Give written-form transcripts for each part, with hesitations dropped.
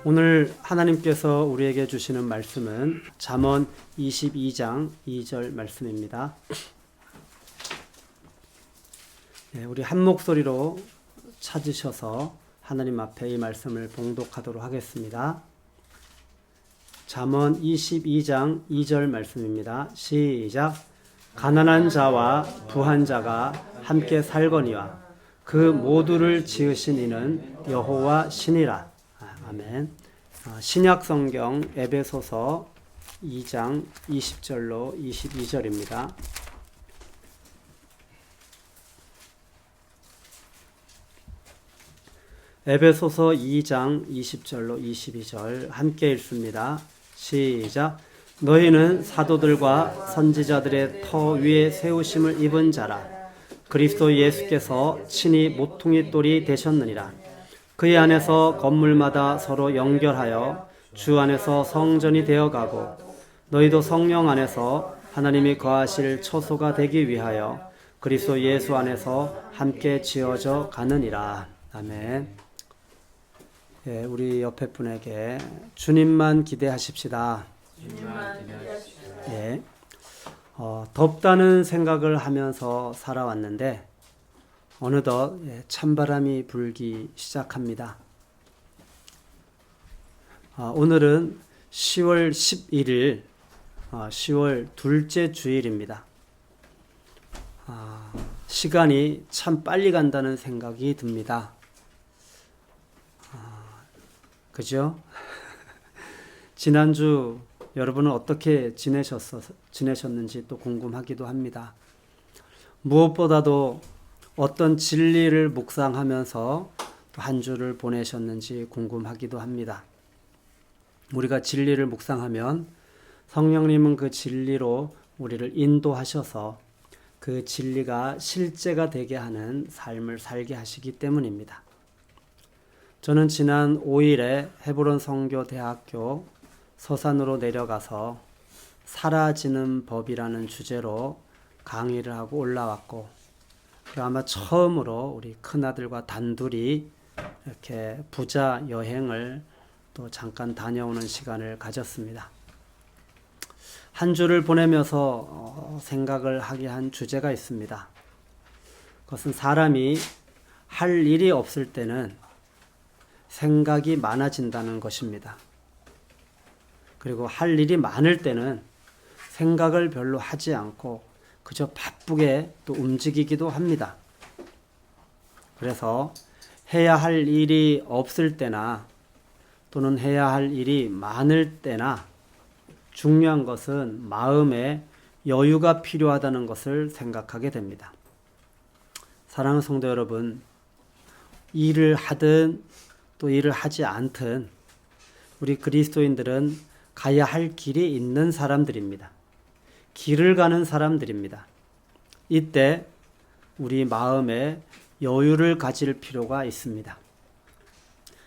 오늘 하나님께서 우리에게 주시는 말씀은 잠언 22장 2절 말씀입니다. 우리 한 목소리로 찾으셔서 하나님 앞에 이 말씀을 봉독하도록 하겠습니다. 잠언 22장 2절 말씀입니다. 시작. 가난한 자와 부한 자가 함께 살거니와 그 모두를 지으신 이는 여호와 신이라. 아멘. 신약 성경 에베소서 2장 20절로 22절입니다. 에베소서 2장 20절로 22절 함께 읽습니다. 시작. 너희는 사도들과 선지자들의 터 위에 세우심을 입은 자라. 그리스도 예수께서 친히 모퉁이 돌이 되셨느니라. 그의 안에서 건물마다 서로 연결하여 주 안에서 성전이 되어가고 너희도 성령 안에서 하나님이 거하실 처소가 되기 위하여 그리스도 예수 안에서 함께 지어져 가느니라. 아멘. 우리 옆에 분에게 주님만 기대하십시다. 덥다는 생각을 하면서 살아왔는데 어느덧 찬바람이 불기 시작합니다. 오늘은 10월 11일, 10월 둘째 주일입니다. 시간이 참 빨리 간다는 생각이 듭니다. 그죠? 지난주 여러분은 어떻게 지내셨는지 또 궁금하기도 합니다. 무엇보다도 어떤 진리를 묵상하면서 또 한 주를 보내셨는지 궁금하기도 합니다. 우리가 진리를 묵상하면 성령님은 그 진리로 우리를 인도하셔서 그 진리가 실제가 되게 하는 삶을 살게 하시기 때문입니다. 저는 지난 5일에 헤브론 선교대학교 서산으로 내려가서 사라지는 법이라는 주제로 강의를 하고 올라왔고, 아마 처음으로 우리 큰아들과 단둘이 이렇게 부자 여행을 또 잠깐 다녀오는 시간을 가졌습니다. 한 주를 보내면서 생각을 하게 한 주제가 있습니다. 그것은 사람이 할 일이 없을 때는 생각이 많아진다는 것입니다. 그리고 할 일이 많을 때는 생각을 별로 하지 않고 그저 바쁘게 또 움직이기도 합니다. 그래서 해야 할 일이 없을 때나 또는 해야 할 일이 많을 때나 중요한 것은 마음에 여유가 필요하다는 것을 생각하게 됩니다. 사랑하는 성도 여러분, 일을 하든 또 일을 하지 않든 우리 그리스도인들은 가야 할 길이 있는 사람들입니다. 길을 가는 사람들입니다. 이때 우리 마음에 여유를 가질 필요가 있습니다.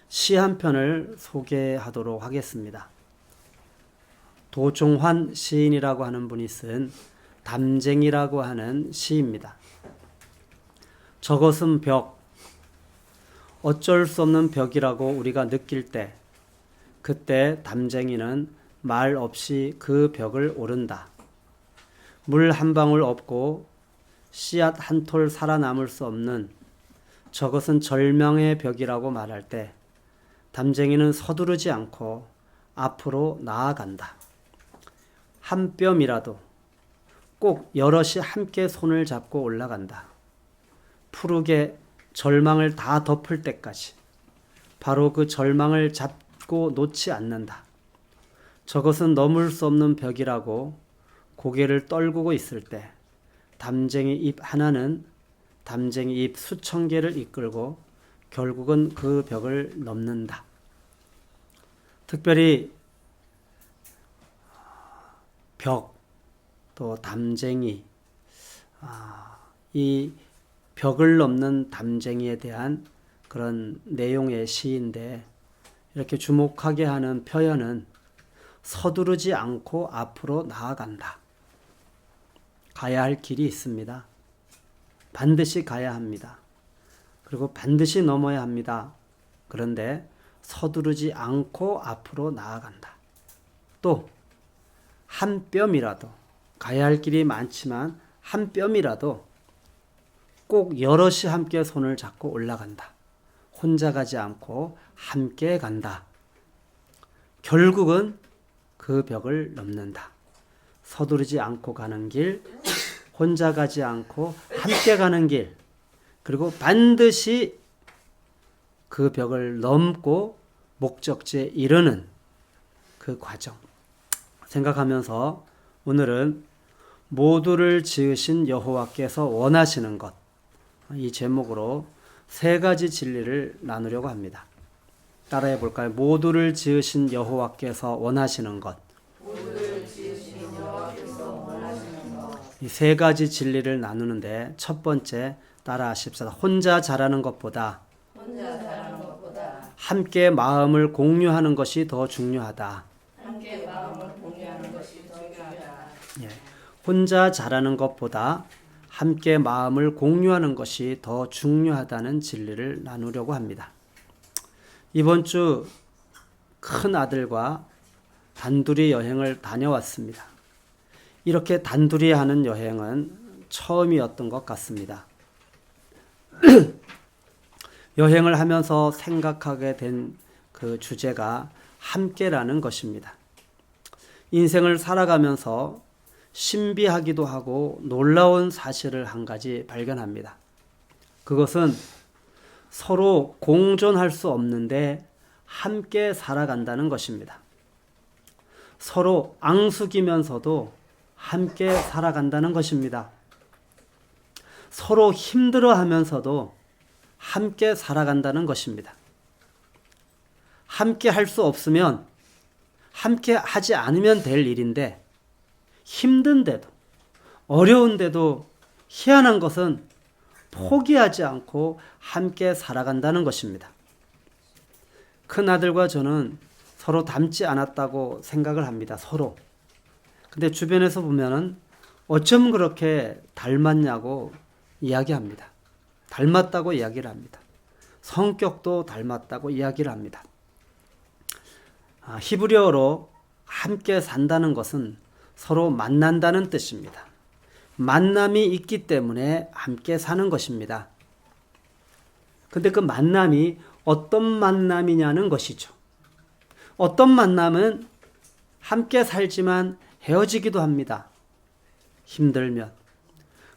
시 한 편을 소개하도록 하겠습니다. 도종환 시인이라고 하는 분이 쓴 담쟁이라고 하는 시입니다. 저것은 벽, 어쩔 수 없는 벽이라고 우리가 느낄 때, 그때 담쟁이는 말 없이 그 벽을 오른다. 물 한 방울 없고 씨앗 한 톨 살아남을 수 없는 저것은 절망의 벽이라고 말할 때 담쟁이는 서두르지 않고 앞으로 나아간다. 한 뼘이라도 꼭 여럿이 함께 손을 잡고 올라간다. 푸르게 절망을 다 덮을 때까지 바로 그 절망을 잡고 놓지 않는다. 저것은 넘을 수 없는 벽이라고 고개를 떨구고 있을 때 담쟁이 잎 하나는 담쟁이 잎 수천 개를 이끌고 결국은 그 벽을 넘는다. 특별히 벽, 또 담쟁이, 이 벽을 넘는 담쟁이에 대한 그런 내용의 시인데 이렇게 주목하게 하는 표현은 서두르지 않고 앞으로 나아간다. 가야 할 길이 있습니다. 반드시 가야 합니다. 그리고 반드시 넘어야 합니다. 그런데 서두르지 않고 앞으로 나아간다. 또 한 뼘이라도, 가야 할 길이 많지만 한 뼘이라도 꼭 여럿이 함께 손을 잡고 올라간다. 혼자 가지 않고 함께 간다. 결국은 그 벽을 넘는다. 서두르지 않고 가는 길, 혼자 가지 않고 함께 가는 길, 그리고 반드시 그 벽을 넘고 목적지에 이르는 그 과정 생각하면서 오늘은 모두를 지으신 여호와께서 원하시는 것, 이 제목으로 세 가지 진리를 나누려고 합니다. 따라해 볼까요? 모두를 지으신 여호와께서 원하시는 것. 이 세 가지 진리를 나누는데 첫 번째 따라하십시다. 혼자 자라는 것보다 함께 마음을 공유하는 것이 더 중요하다. 혼자 자라는 것보다 함께 마음을 공유하는 것이 더 중요하다는 진리를 나누려고 합니다. 이번 주 큰 아들과 단둘이 여행을 다녀왔습니다. 이렇게 단둘이 하는 여행은 처음이었던 것 같습니다. 여행을 하면서 생각하게 된 그 주제가 함께라는 것입니다. 인생을 살아가면서 신비하기도 하고 놀라운 사실을 한 가지 발견합니다. 그것은 서로 공존할 수 없는데 함께 살아간다는 것입니다. 서로 앙숙이면서도 함께 살아간다는 것입니다. 서로 힘들어하면서도 함께 살아간다는 것입니다. 함께 할 수 없으면 함께 하지 않으면 될 일인데 힘든데도 어려운데도 희한한 것은 포기하지 않고 함께 살아간다는 것입니다. 큰아들과 저는 서로 닮지 않았다고 생각을 합니다. 서로. 근데 주변에서 보면은 어쩜 그렇게 닮았냐고 이야기합니다. 닮았다고 이야기를 합니다. 성격도 닮았다고 이야기를 합니다. 히브리어로 함께 산다는 것은 서로 만난다는 뜻입니다. 만남이 있기 때문에 함께 사는 것입니다. 근데 그 만남이 어떤 만남이냐는 것이죠. 어떤 만남은 함께 살지만 헤어지기도 합니다. 힘들면.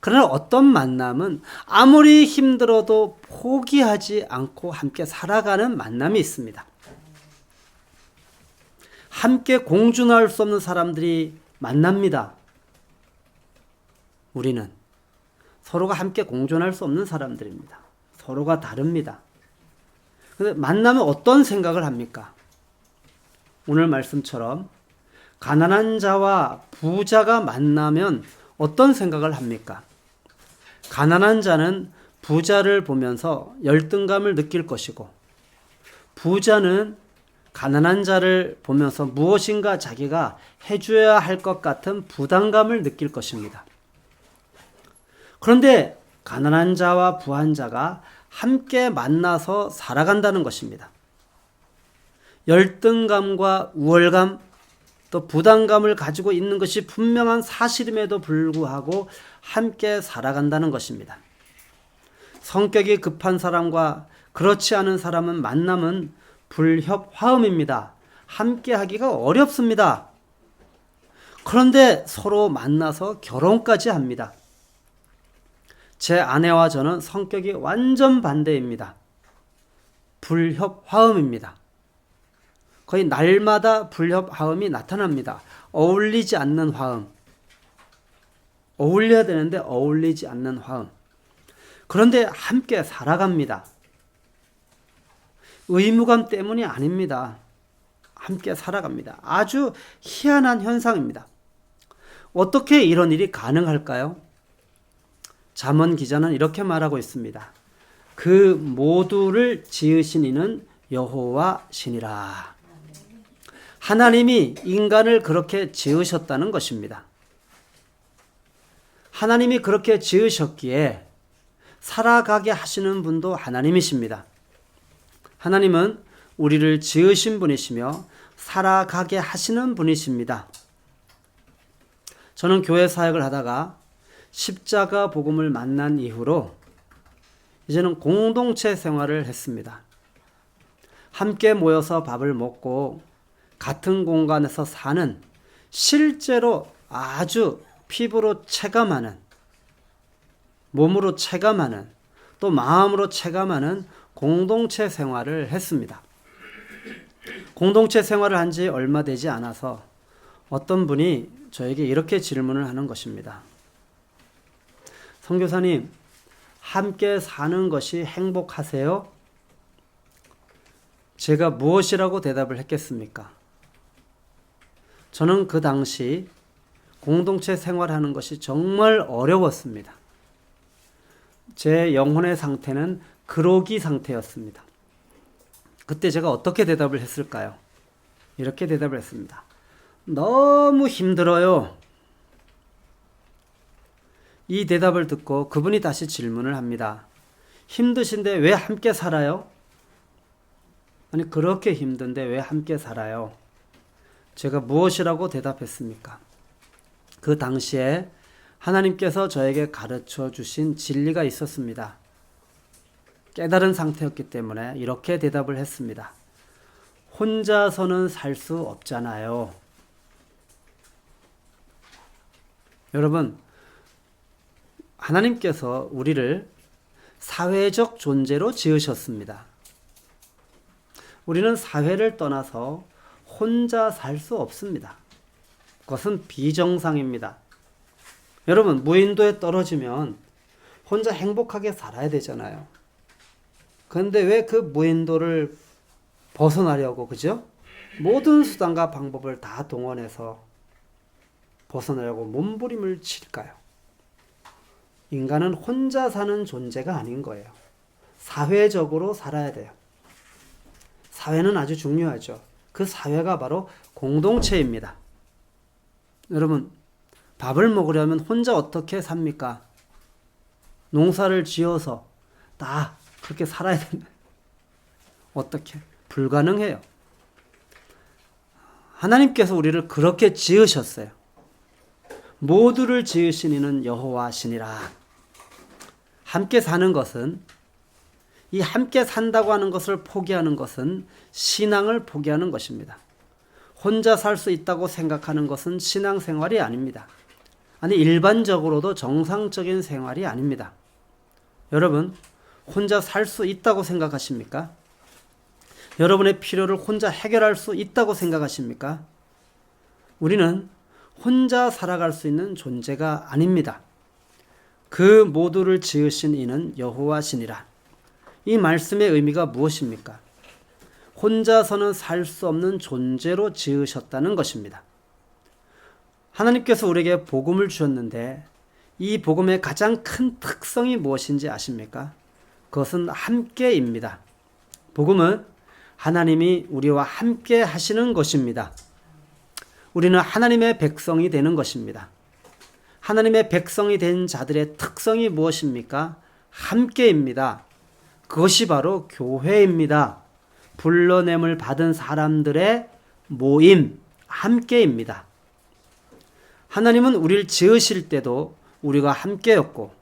그러나 어떤 만남은 아무리 힘들어도 포기하지 않고 함께 살아가는 만남이 있습니다. 함께 공존할 수 없는 사람들이 만납니다. 우리는 서로가 함께 공존할 수 없는 사람들입니다. 서로가 다릅니다. 근데 만나면 어떤 생각을 합니까? 오늘 말씀처럼 가난한 자와 부자가 만나면 어떤 생각을 합니까? 가난한 자는 부자를 보면서 열등감을 느낄 것이고, 부자는 가난한 자를 보면서 무엇인가 자기가 해줘야 할 것 같은 부담감을 느낄 것입니다. 그런데 가난한 자와 부한 자가 함께 만나서 살아간다는 것입니다. 열등감과 우월감, 또 부담감을 가지고 있는 것이 분명한 사실임에도 불구하고 함께 살아간다는 것입니다. 성격이 급한 사람과 그렇지 않은 사람은 만남은 불협화음입니다. 함께 하기가 어렵습니다. 그런데 서로 만나서 결혼까지 합니다. 제 아내와 저는 성격이 완전 반대입니다. 불협화음입니다. 거의 날마다 불협화음이 나타납니다. 어울리지 않는 화음. 어울려야 되는데 어울리지 않는 화음. 그런데 함께 살아갑니다. 의무감 때문이 아닙니다. 함께 살아갑니다. 아주 희한한 현상입니다. 어떻게 이런 일이 가능할까요? 잠언 기자는 이렇게 말하고 있습니다. 그 모두를 지으신 이는 여호와시니라. 하나님이 인간을 그렇게 지으셨다는 것입니다. 하나님이 그렇게 지으셨기에 살아가게 하시는 분도 하나님이십니다. 하나님은 우리를 지으신 분이시며 살아가게 하시는 분이십니다. 저는 교회 사역을 하다가 십자가 복음을 만난 이후로 이제는 공동체 생활을 했습니다. 함께 모여서 밥을 먹고 같은 공간에서 사는, 실제로 아주 피부로 체감하는, 몸으로 체감하는, 또 마음으로 체감하는 공동체 생활을 했습니다. 공동체 생활을 한 지 얼마 되지 않아서 어떤 분이 저에게 이렇게 질문을 하는 것입니다. 선교사님, 함께 사는 것이 행복하세요? 제가 무엇이라고 대답을 했겠습니까? 저는 그 당시 공동체 생활하는 것이 정말 어려웠습니다. 제 영혼의 상태는 그로기 상태였습니다. 그때 제가 어떻게 대답을 했을까요? 이렇게 대답을 했습니다. 너무 힘들어요. 이 대답을 듣고 그분이 다시 질문을 합니다. 힘드신데 왜 함께 살아요? 아니, 그렇게 힘든데 왜 함께 살아요? 제가 무엇이라고 대답했습니까? 그 당시에 하나님께서 저에게 가르쳐 주신 진리가 있었습니다. 깨달은 상태였기 때문에 이렇게 대답을 했습니다. 혼자서는 살 수 없잖아요. 여러분, 하나님께서 우리를 사회적 존재로 지으셨습니다. 우리는 사회를 떠나서 혼자 살 수 없습니다. 그것은 비정상입니다. 여러분, 무인도에 떨어지면 혼자 행복하게 살아야 되잖아요. 그런데 왜 그 무인도를 벗어나려고, 그죠? 모든 수단과 방법을 다 동원해서 벗어나려고 몸부림을 칠까요? 인간은 혼자 사는 존재가 아닌 거예요. 사회적으로 살아야 돼요. 사회는 아주 중요하죠. 그 사회가 바로 공동체입니다. 여러분, 밥을 먹으려면 혼자 어떻게 삽니까? 농사를 지어서 다 그렇게 살아야 된다. 어떻게? 불가능해요. 하나님께서 우리를 그렇게 지으셨어요. 모두를 지으신 이는 여호와시니라. 함께 사는 것은, 이 함께 산다고 하는 것을 포기하는 것은 신앙을 포기하는 것입니다. 혼자 살 수 있다고 생각하는 것은 신앙생활이 아닙니다. 아니, 일반적으로도 정상적인 생활이 아닙니다. 여러분, 혼자 살 수 있다고 생각하십니까? 여러분의 필요를 혼자 해결할 수 있다고 생각하십니까? 우리는 혼자 살아갈 수 있는 존재가 아닙니다. 그 모두를 지으신 이는 여호와시니라. 이 말씀의 의미가 무엇입니까? 혼자서는 살 수 없는 존재로 지으셨다는 것입니다. 하나님께서 우리에게 복음을 주셨는데 이 복음의 가장 큰 특성이 무엇인지 아십니까? 그것은 함께입니다. 복음은 하나님이 우리와 함께 하시는 것입니다. 우리는 하나님의 백성이 되는 것입니다. 하나님의 백성이 된 자들의 특성이 무엇입니까? 함께입니다. 그것이 바로 교회입니다. 불러냄을 받은 사람들의 모임, 함께입니다. 하나님은 우리를 지으실 때도 우리가 함께였고,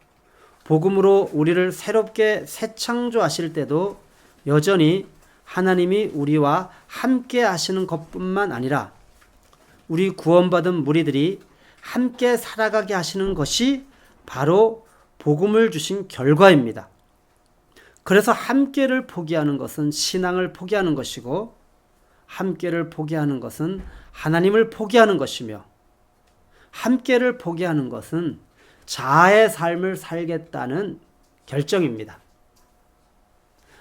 복음으로 우리를 새롭게 새 창조하실 때도 여전히 하나님이 우리와 함께 하시는 것뿐만 아니라 우리 구원받은 무리들이 함께 살아가게 하시는 것이 바로 복음을 주신 결과입니다. 그래서 함께를 포기하는 것은 신앙을 포기하는 것이고, 함께를 포기하는 것은 하나님을 포기하는 것이며, 함께를 포기하는 것은 자아의 삶을 살겠다는 결정입니다.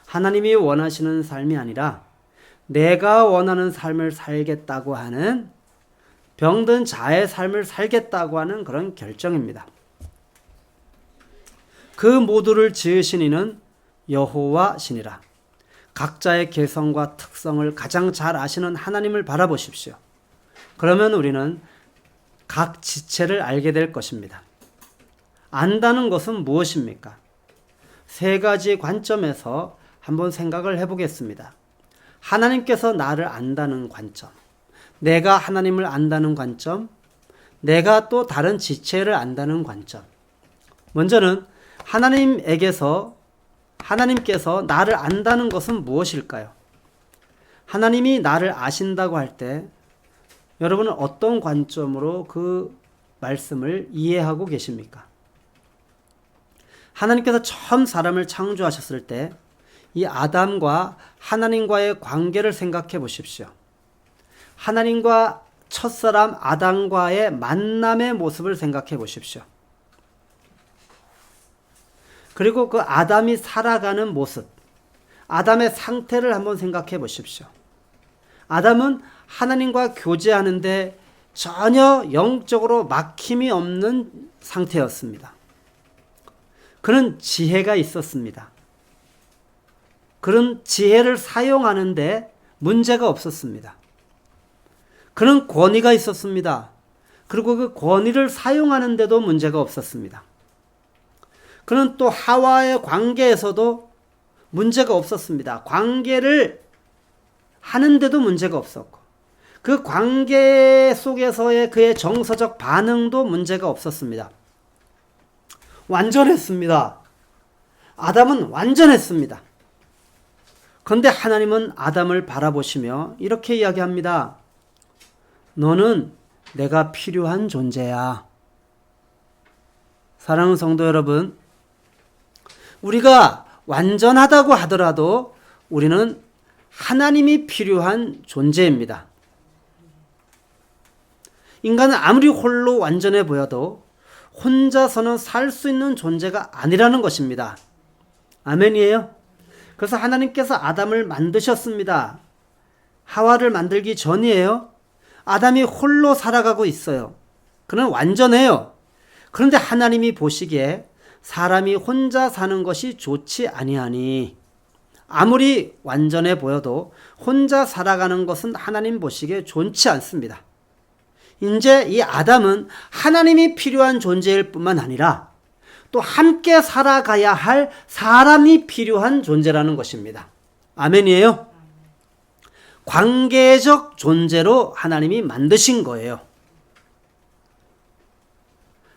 하나님이 원하시는 삶이 아니라 내가 원하는 삶을 살겠다고 하는, 병든 자아의 삶을 살겠다고 하는 그런 결정입니다. 그 모두를 지으신 이는 여호와시니라. 각자의 개성과 특성을 가장 잘 아시는 하나님을 바라보십시오. 그러면 우리는 각 지체를 알게 될 것입니다. 안다는 것은 무엇입니까? 세 가지 관점에서 한번 생각을 해보겠습니다. 하나님께서 나를 안다는 관점, 내가 하나님을 안다는 관점, 내가 또 다른 지체를 안다는 관점. 먼저는 하나님께서 나를 안다는 것은 무엇일까요? 하나님이 나를 아신다고 할 때 여러분은 어떤 관점으로 그 말씀을 이해하고 계십니까? 하나님께서 처음 사람을 창조하셨을 때 이 아담과 하나님과의 관계를 생각해 보십시오. 하나님과 첫사람 아담과의 만남의 모습을 생각해 보십시오. 그리고 그 아담이 살아가는 모습, 아담의 상태를 한번 생각해 보십시오. 아담은 하나님과 교제하는데 전혀 영적으로 막힘이 없는 상태였습니다. 그는 지혜가 있었습니다. 그런 지혜를 사용하는데 문제가 없었습니다. 그는 권위가 있었습니다. 그리고 그 권위를 사용하는데도 문제가 없었습니다. 그는 또 하와의 관계에서도 문제가 없었습니다. 관계를 하는데도 문제가 없었고, 그 관계 속에서의 그의 정서적 반응도 문제가 없었습니다. 완전했습니다. 아담은 완전했습니다. 그런데 하나님은 아담을 바라보시며 이렇게 이야기합니다. 너는 내가 필요한 존재야. 사랑하는 성도 여러분, 우리가 완전하다고 하더라도 우리는 하나님이 필요한 존재입니다. 인간은 아무리 홀로 완전해 보여도 혼자서는 살 수 있는 존재가 아니라는 것입니다. 아멘이에요? 그래서 하나님께서 아담을 만드셨습니다. 하와를 만들기 전이에요. 아담이 홀로 살아가고 있어요. 그는 완전해요. 그런데 하나님이 보시기에 사람이 혼자 사는 것이 좋지 아니하니, 아무리 완전해 보여도 혼자 살아가는 것은 하나님 보시기에 좋지 않습니다. 이제 이 아담은 하나님이 필요한 존재일 뿐만 아니라 또 함께 살아가야 할 사람이 필요한 존재라는 것입니다. 아멘이에요? 관계적 존재로 하나님이 만드신 거예요.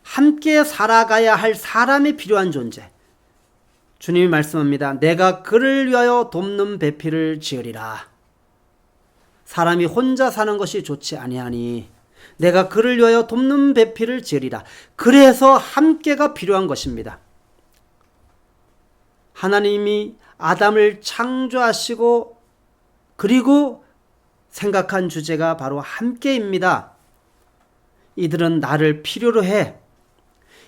함께 살아가야 할 사람이 필요한 존재. 주님이 말씀합니다. 내가 그를 위하여 돕는 배필을 지으리라. 사람이 혼자 사는 것이 좋지 아니하니 내가 그를 위하여 돕는 배필을 지으리라. 그래서 함께가 필요한 것입니다. 하나님이 아담을 창조하시고 그리고 생각한 주제가 바로 함께입니다. 이들은 나를 필요로 해.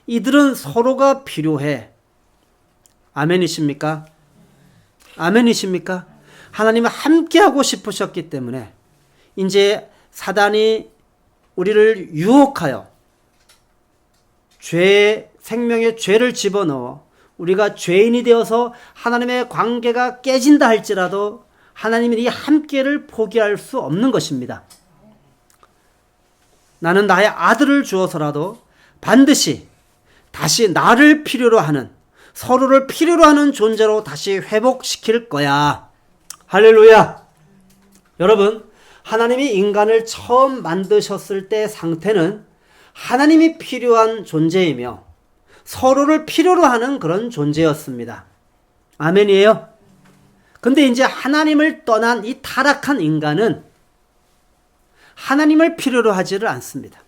이들은 서로가 필요해. 아멘이십니까? 아멘이십니까? 하나님은 함께하고 싶으셨기 때문에 이제 사단이 우리를 유혹하여 생명의 죄를 집어넣어 우리가 죄인이 되어서 하나님의 관계가 깨진다 할지라도 하나님은 이 함께를 포기할 수 없는 것입니다. 나는 나의 아들을 주어서라도 반드시 다시 나를 필요로 하는, 서로를 필요로 하는 존재로 다시 회복시킬 거야. 할렐루야. 여러분, 하나님이 인간을 처음 만드셨을 때 상태는 하나님이 필요한 존재이며 서로를 필요로 하는 그런 존재였습니다. 아멘이에요? 근데 이제 하나님을 떠난 이 타락한 인간은 하나님을 필요로 하지를 않습니다.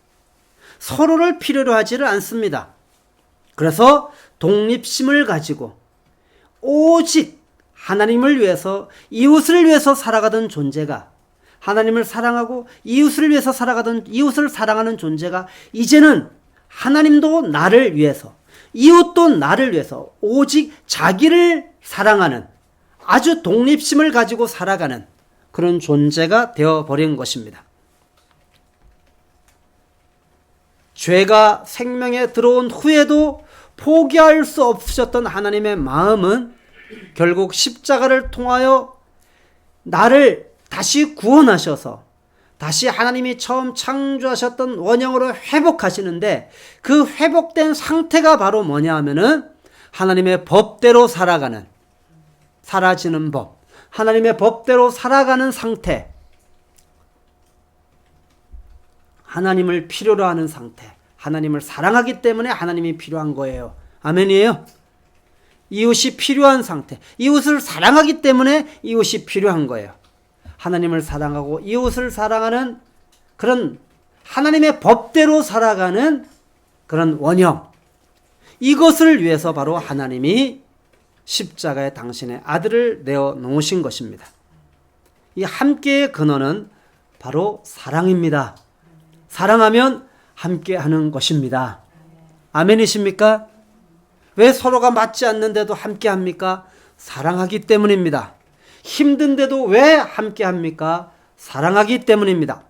서로를 필요로 하지를 않습니다. 그래서 독립심을 가지고 오직 하나님을 위해서, 이웃을 위해서 살아가던 존재가, 하나님을 사랑하고 이웃을 위해서 살아가던, 이웃을 사랑하는 존재가 이제는 하나님도 나를 위해서, 이웃도 나를 위해서 오직 자기를 사랑하는, 아주 독립심을 가지고 살아가는 그런 존재가 되어버린 것입니다. 죄가 생명에 들어온 후에도 포기할 수 없으셨던 하나님의 마음은 결국 십자가를 통하여 나를 다시 구원하셔서 다시 하나님이 처음 창조하셨던 원형으로 회복하시는데, 그 회복된 상태가 바로 뭐냐 하면은 하나님의 법대로 살아가는, 사라지는 법, 하나님의 법대로 살아가는 상태, 하나님을 필요로 하는 상태, 하나님을 사랑하기 때문에 하나님이 필요한 거예요. 아멘이에요? 이웃이 필요한 상태, 이웃을 사랑하기 때문에 이웃이 필요한 거예요. 하나님을 사랑하고 이웃을 사랑하는 그런 하나님의 법대로 살아가는 그런 원형, 이것을 위해서 바로 하나님이 십자가에 당신의 아들을 내어 놓으신 것입니다. 이 함께의 근원은 바로 사랑입니다. 사랑하면 함께하는 것입니다. 아멘이십니까? 왜 서로가 맞지 않는데도 함께합니까? 사랑하기 때문입니다. 힘든데도 왜 함께합니까? 사랑하기 때문입니다.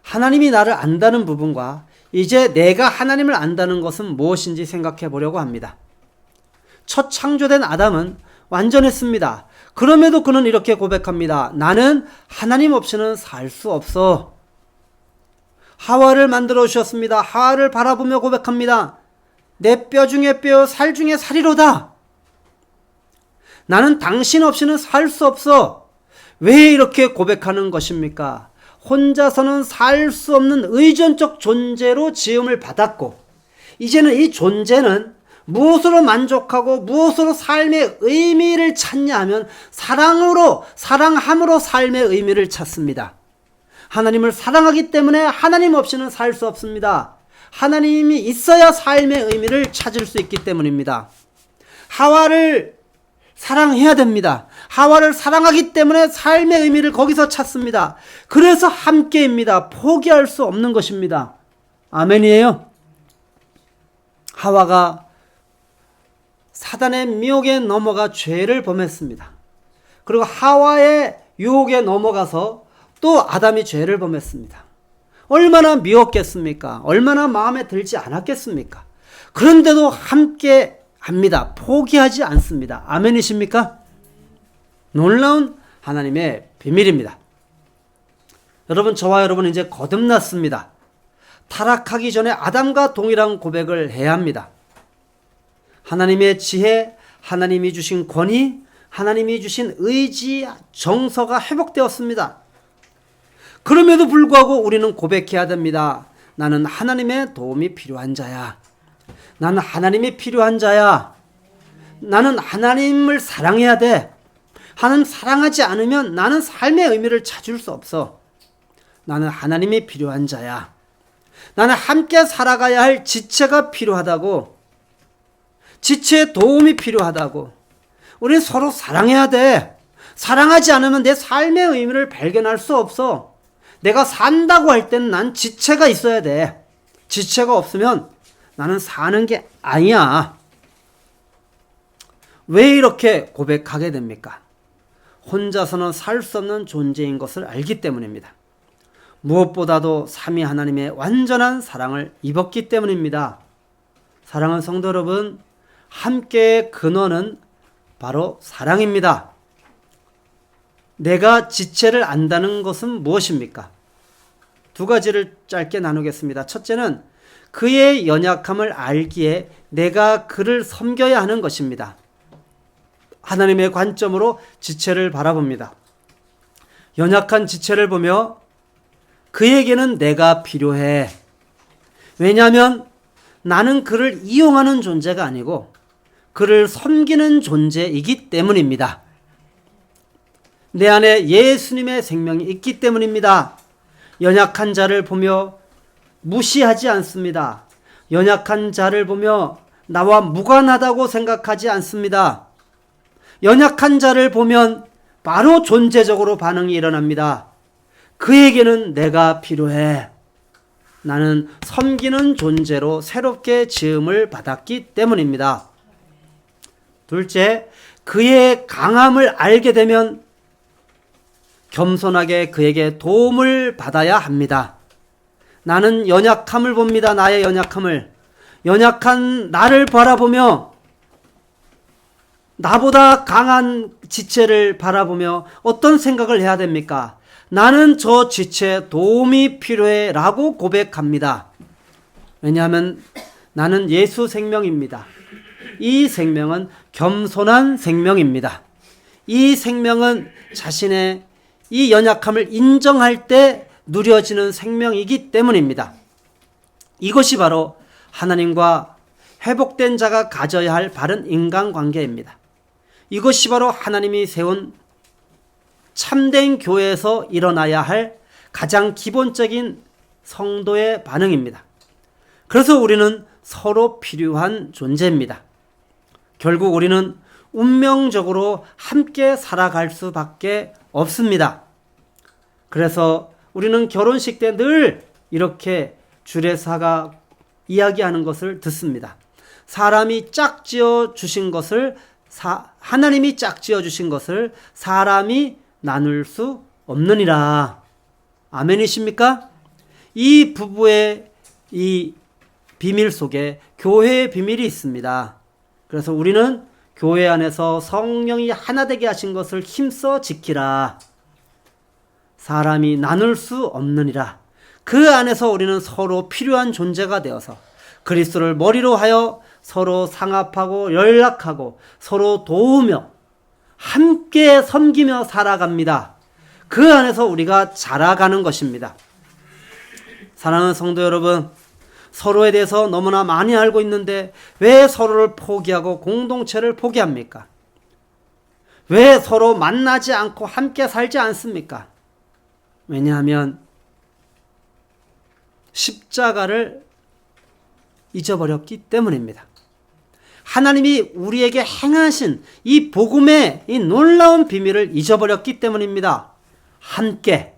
하나님이 나를 안다는 부분과 이제 내가 하나님을 안다는 것은 무엇인지 생각해 보려고 합니다. 첫 창조된 아담은 완전했습니다. 그럼에도 그는 이렇게 고백합니다. 나는 하나님 없이는 살 수 없어. 하와를 만들어 주셨습니다. 하와를 바라보며 고백합니다. 내 뼈 중에 뼈, 살 중에 살이로다. 나는 당신 없이는 살 수 없어. 왜 이렇게 고백하는 것입니까? 혼자서는 살 수 없는 의존적 존재로 지음을 받았고, 이제는 이 존재는 무엇으로 만족하고 무엇으로 삶의 의미를 찾냐 하면 사랑함으로 삶의 의미를 찾습니다. 하나님을 사랑하기 때문에 하나님 없이는 살 수 없습니다. 하나님이 있어야 삶의 의미를 찾을 수 있기 때문입니다. 하와를 사랑해야 됩니다. 하와를 사랑하기 때문에 삶의 의미를 거기서 찾습니다. 그래서 함께입니다. 포기할 수 없는 것입니다. 아멘이에요. 하와가 사단의 미혹에 넘어가 죄를 범했습니다. 그리고 하와의 유혹에 넘어가서 또 아담이 죄를 범했습니다. 얼마나 미웠겠습니까? 얼마나 마음에 들지 않았겠습니까? 그런데도 함께 합니다. 포기하지 않습니다. 아멘이십니까? 놀라운 하나님의 비밀입니다. 여러분, 저와 여러분 이제 거듭났습니다. 타락하기 전에 아담과 동일한 고백을 해야 합니다. 하나님의 지혜, 하나님이 주신 권위, 하나님이 주신 의지, 정서가 회복되었습니다. 그럼에도 불구하고 우리는 고백해야 됩니다. 나는 하나님의 도움이 필요한 자야. 나는 하나님이 필요한 자야. 나는 하나님을 사랑해야 돼. 하나님 사랑하지 않으면 나는 삶의 의미를 찾을 수 없어. 나는 하나님이 필요한 자야. 나는 함께 살아가야 할 지체가 필요하다고. 지체의 도움이 필요하다고. 우리 서로 사랑해야 돼. 사랑하지 않으면 내 삶의 의미를 발견할 수 없어. 내가 산다고 할 때는 난 지체가 있어야 돼. 지체가 없으면 나는 사는 게 아니야. 왜 이렇게 고백하게 됩니까? 혼자서는 살 수 없는 존재인 것을 알기 때문입니다. 무엇보다도 삼위 하나님의 완전한 사랑을 입었기 때문입니다. 사랑하는 성도 여러분, 함께의 근원은 바로 사랑입니다. 내가 지체를 안다는 것은 무엇입니까? 두 가지를 짧게 나누겠습니다. 첫째는 그의 연약함을 알기에 내가 그를 섬겨야 하는 것입니다. 하나님의 관점으로 지체를 바라봅니다. 연약한 지체를 보며 그에게는 내가 필요해. 왜냐하면 나는 그를 이용하는 존재가 아니고 그를 섬기는 존재이기 때문입니다. 내 안에 예수님의 생명이 있기 때문입니다. 연약한 자를 보며 무시하지 않습니다. 연약한 자를 보며 나와 무관하다고 생각하지 않습니다. 연약한 자를 보면 바로 존재적으로 반응이 일어납니다. 그에게는 내가 필요해. 나는 섬기는 존재로 새롭게 지음을 받았기 때문입니다. 둘째, 그의 강함을 알게 되면 겸손하게 그에게 도움을 받아야 합니다. 나는 연약함을 봅니다. 나의 연약함을. 연약한 나를 바라보며 나보다 강한 지체를 바라보며 어떤 생각을 해야 됩니까? 나는 저 지체에 도움이 필요해 라고 고백합니다. 왜냐하면 나는 예수 생명입니다. 이 생명은 겸손한 생명입니다. 이 생명은 자신의 이 연약함을 인정할 때 누려지는 생명이기 때문입니다. 이것이 바로 하나님과 회복된 자가 가져야 할 바른 인간관계입니다. 이것이 바로 하나님이 세운 참된 교회에서 일어나야 할 가장 기본적인 성도의 반응입니다. 그래서 우리는 서로 필요한 존재입니다. 결국 우리는 운명적으로 함께 살아갈 수밖에 없습니다. 그래서 우리는 결혼식 때 늘 이렇게 주례사가 이야기하는 것을 듣습니다. 사람이 짝지어 주신 것을 하나님이 짝지어 주신 것을 사람이 나눌 수 없느니라. 아멘이십니까? 이 부부의 이 비밀 속에 교회의 비밀이 있습니다. 그래서 우리는 교회 안에서 성령이 하나 되게 하신 것을 힘써 지키라. 사람이 나눌 수 없느니라. 그 안에서 우리는 서로 필요한 존재가 되어서 그리스도를 머리로 하여 서로 상합하고 연락하고 서로 도우며 함께 섬기며 살아갑니다. 그 안에서 우리가 자라가는 것입니다. 사랑하는 성도 여러분, 서로에 대해서 너무나 많이 알고 있는데 왜 서로를 포기하고 공동체를 포기합니까? 왜 서로 만나지 않고 함께 살지 않습니까? 왜냐하면 십자가를 잊어버렸기 때문입니다. 하나님이 우리에게 행하신 이 복음의 이 놀라운 비밀을 잊어버렸기 때문입니다. 함께.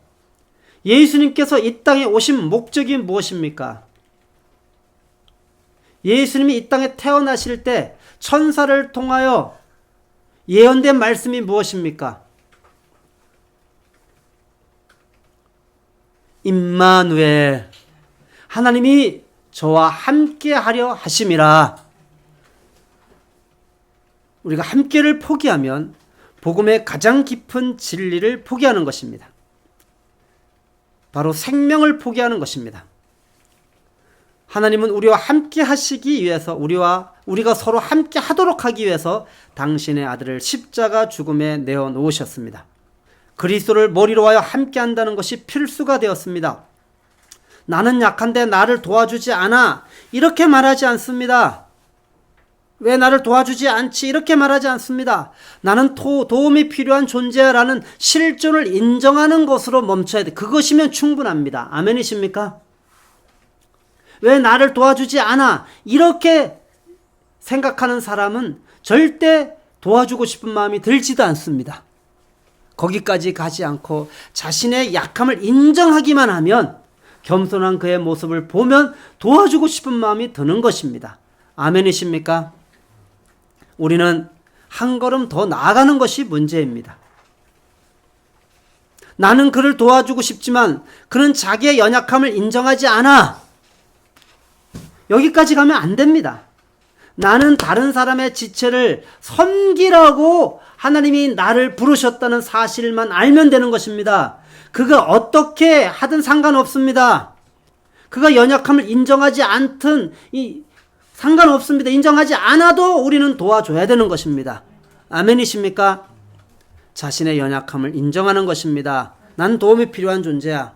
예수님께서 이 땅에 오신 목적이 무엇입니까? 예수님이 이 땅에 태어나실 때 천사를 통하여 예언된 말씀이 무엇입니까? 임마누엘, 하나님이 저와 함께 하려 하심이라. 우리가 함께를 포기하면 복음의 가장 깊은 진리를 포기하는 것입니다. 바로 생명을 포기하는 것입니다. 하나님은 우리와 함께 하시기 위해서 우리가 서로 함께 하도록 하기 위해서 당신의 아들을 십자가 죽음에 내어 놓으셨습니다. 그리스도를 머리로 하여 함께 한다는 것이 필수가 되었습니다. 나는 약한데 나를 도와주지 않아. 이렇게 말하지 않습니다. 왜 나를 도와주지 않지? 이렇게 말하지 않습니다. 나는 도움이 필요한 존재야라는 실존을 인정하는 것으로 멈춰야 돼. 그것이면 충분합니다. 아멘이십니까? 왜 나를 도와주지 않아? 이렇게 생각하는 사람은 절대 도와주고 싶은 마음이 들지도 않습니다. 거기까지 가지 않고 자신의 약함을 인정하기만 하면 겸손한 그의 모습을 보면 도와주고 싶은 마음이 드는 것입니다. 아멘이십니까? 우리는 한 걸음 더 나아가는 것이 문제입니다. 나는 그를 도와주고 싶지만 그는 자기의 연약함을 인정하지 않아. 여기까지 가면 안 됩니다. 나는 다른 사람의 지체를 섬기라고 하나님이 나를 부르셨다는 사실만 알면 되는 것입니다. 그가 어떻게 하든 상관없습니다. 그가 연약함을 인정하지 않든 상관없습니다. 인정하지 않아도 우리는 도와줘야 되는 것입니다. 아멘이십니까? 자신의 연약함을 인정하는 것입니다. 난 도움이 필요한 존재야.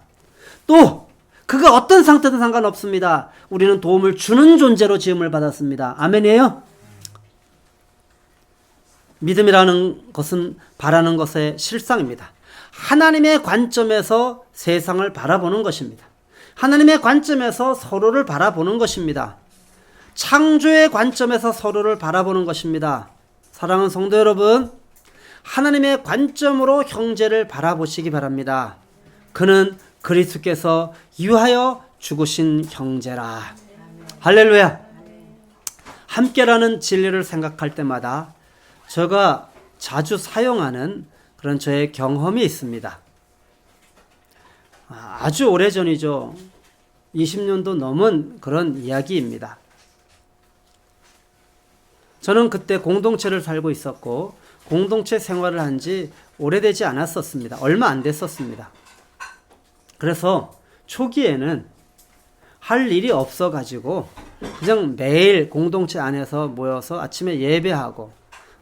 또 그가 어떤 상태든 상관없습니다. 우리는 도움을 주는 존재로 지음을 받았습니다. 아멘이에요? 믿음이라는 것은 바라는 것의 실상입니다. 하나님의 관점에서 세상을 바라보는 것입니다. 하나님의 관점에서 서로를 바라보는 것입니다. 창조의 관점에서 서로를 바라보는 것입니다. 사랑하는 성도 여러분, 하나님의 관점으로 형제를 바라보시기 바랍니다. 그는 그리스도께서 위하여 죽으신 형제라. 할렐루야. 함께라는 진리를 생각할 때마다 제가 자주 사용하는 그런 저의 경험이 있습니다. 아주 오래전이죠. 20년도 넘은 그런 이야기입니다. 저는 그때 공동체를 살고 있었고 공동체 생활을 한 지 오래되지 않았었습니다. 얼마 안 됐었습니다. 그래서 초기에는 할 일이 없어가지고 그냥 매일 공동체 안에서 모여서 아침에 예배하고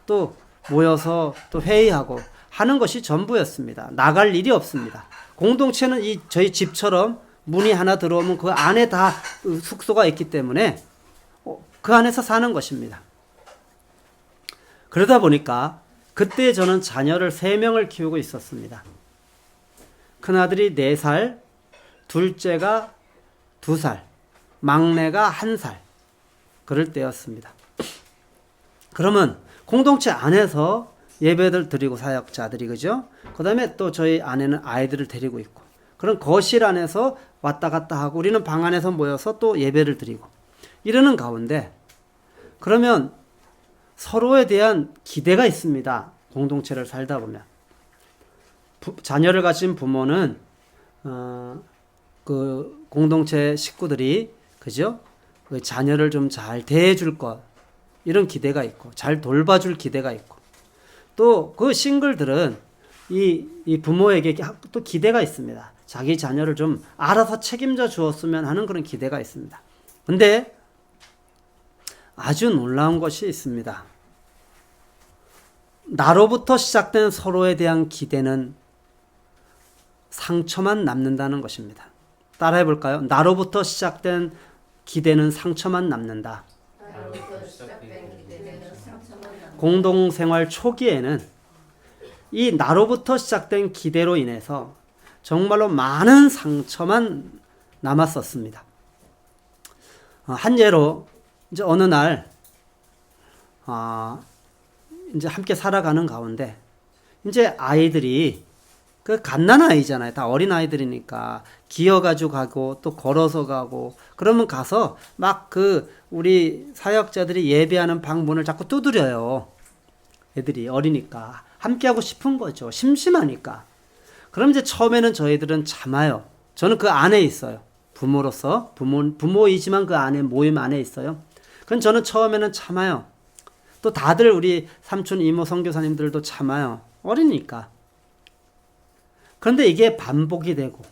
또 모여서 또 회의하고 하는 것이 전부였습니다. 나갈 일이 없습니다. 공동체는 저희 집처럼 문이 하나 들어오면 그 안에 다 숙소가 있기 때문에 그 안에서 사는 것입니다. 그러다 보니까 그때 저는 자녀를 3명을 키우고 있었습니다. 큰아들이 4살, 둘째가 2살, 막내가 1살. 그럴 때였습니다. 그러면 공동체 안에서 예배를 드리고 사역자들이, 그죠? 그 다음에 또 저희 아내는 아이들을 데리고 있고, 그런 거실 안에서 왔다 갔다 하고, 우리는 방 안에서 모여서 또 예배를 드리고, 이러는 가운데, 그러면 서로에 대한 기대가 있습니다. 공동체를 살다 보면. 자녀를 가진 부모는, 그 공동체 식구들이, 그죠? 그 자녀를 좀 잘 대해줄 것, 이런 기대가 있고, 잘 돌봐줄 기대가 있고, 또 그 싱글들은 이 부모에게 또 기대가 있습니다. 자기 자녀를 좀 알아서 책임져 주었으면 하는 그런 기대가 있습니다. 근데 아주 놀라운 것이 있습니다. 나로부터 시작된 서로에 대한 기대는 상처만 남는다는 것입니다. 따라해 볼까요? 나로부터 시작된 기대는 상처만 남는다. 공동생활 초기에는 이 나로부터 시작된 기대로 인해서 정말로 많은 상처만 남았었습니다. 한 예로 이제 어느 날 이제 함께 살아가는 가운데 이제 아이들이 그 갓난아이잖아요. 다 어린 아이들이니까 기어가지고 가고 또 걸어서 가고, 그러면 가서 막 그 우리 사역자들이 예배하는 방 문을 자꾸 두드려요. 애들이 어리니까 함께하고 싶은 거죠. 심심하니까. 그럼 이제 처음에는 저희들은 참아요. 저는 그 안에 있어요. 부모로서 부모이지만 그 안에 모임 안에 있어요. 그럼 저는 처음에는 참아요. 또 다들 우리 삼촌 이모 선교사님들도 참아요. 어리니까. 그런데 이게 반복이 되고,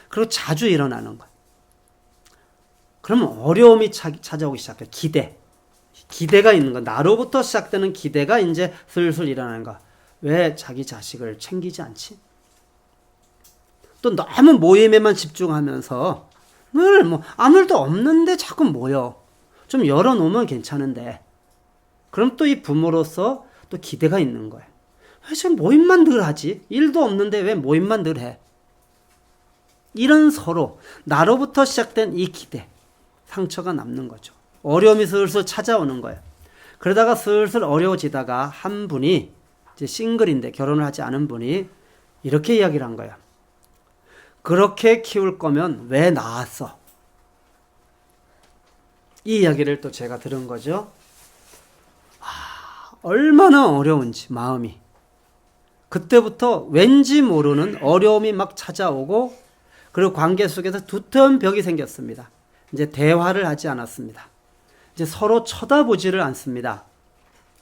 그리고 자주 일어나는 거예요. 그러면 어려움이 찾아오기 시작해요. 기대가 있는 거. 나로부터 시작되는 기대가 이제 슬슬 일어나는 거. 왜 자기 자식을 챙기지 않지? 또 너무 모임에만 집중하면서 늘 아무 일도 없는데 자꾸 모여. 좀 열어놓으면 괜찮은데. 그럼 또 이 부모로서 또 기대가 있는 거예요. 왜 지금 모임만 늘 하지? 일도 없는데 왜 모임만 늘 해? 이런 서로 나로부터 시작된 이 기대, 상처가 남는 거죠. 어려움이 슬슬 찾아오는 거예요. 그러다가 슬슬 어려워지다가 한 분이 이제 싱글인데 결혼을 하지 않은 분이 이렇게 이야기를 한 거예요. 그렇게 키울 거면 왜 낳았어? 이 이야기를 또 제가 들은 거죠. 얼마나 어려운지 마음이. 그때부터 왠지 모르는 어려움이 막 찾아오고, 그리고 관계 속에서 두터운 벽이 생겼습니다. 이제 대화를 하지 않았습니다. 이제 서로 쳐다보지를 않습니다.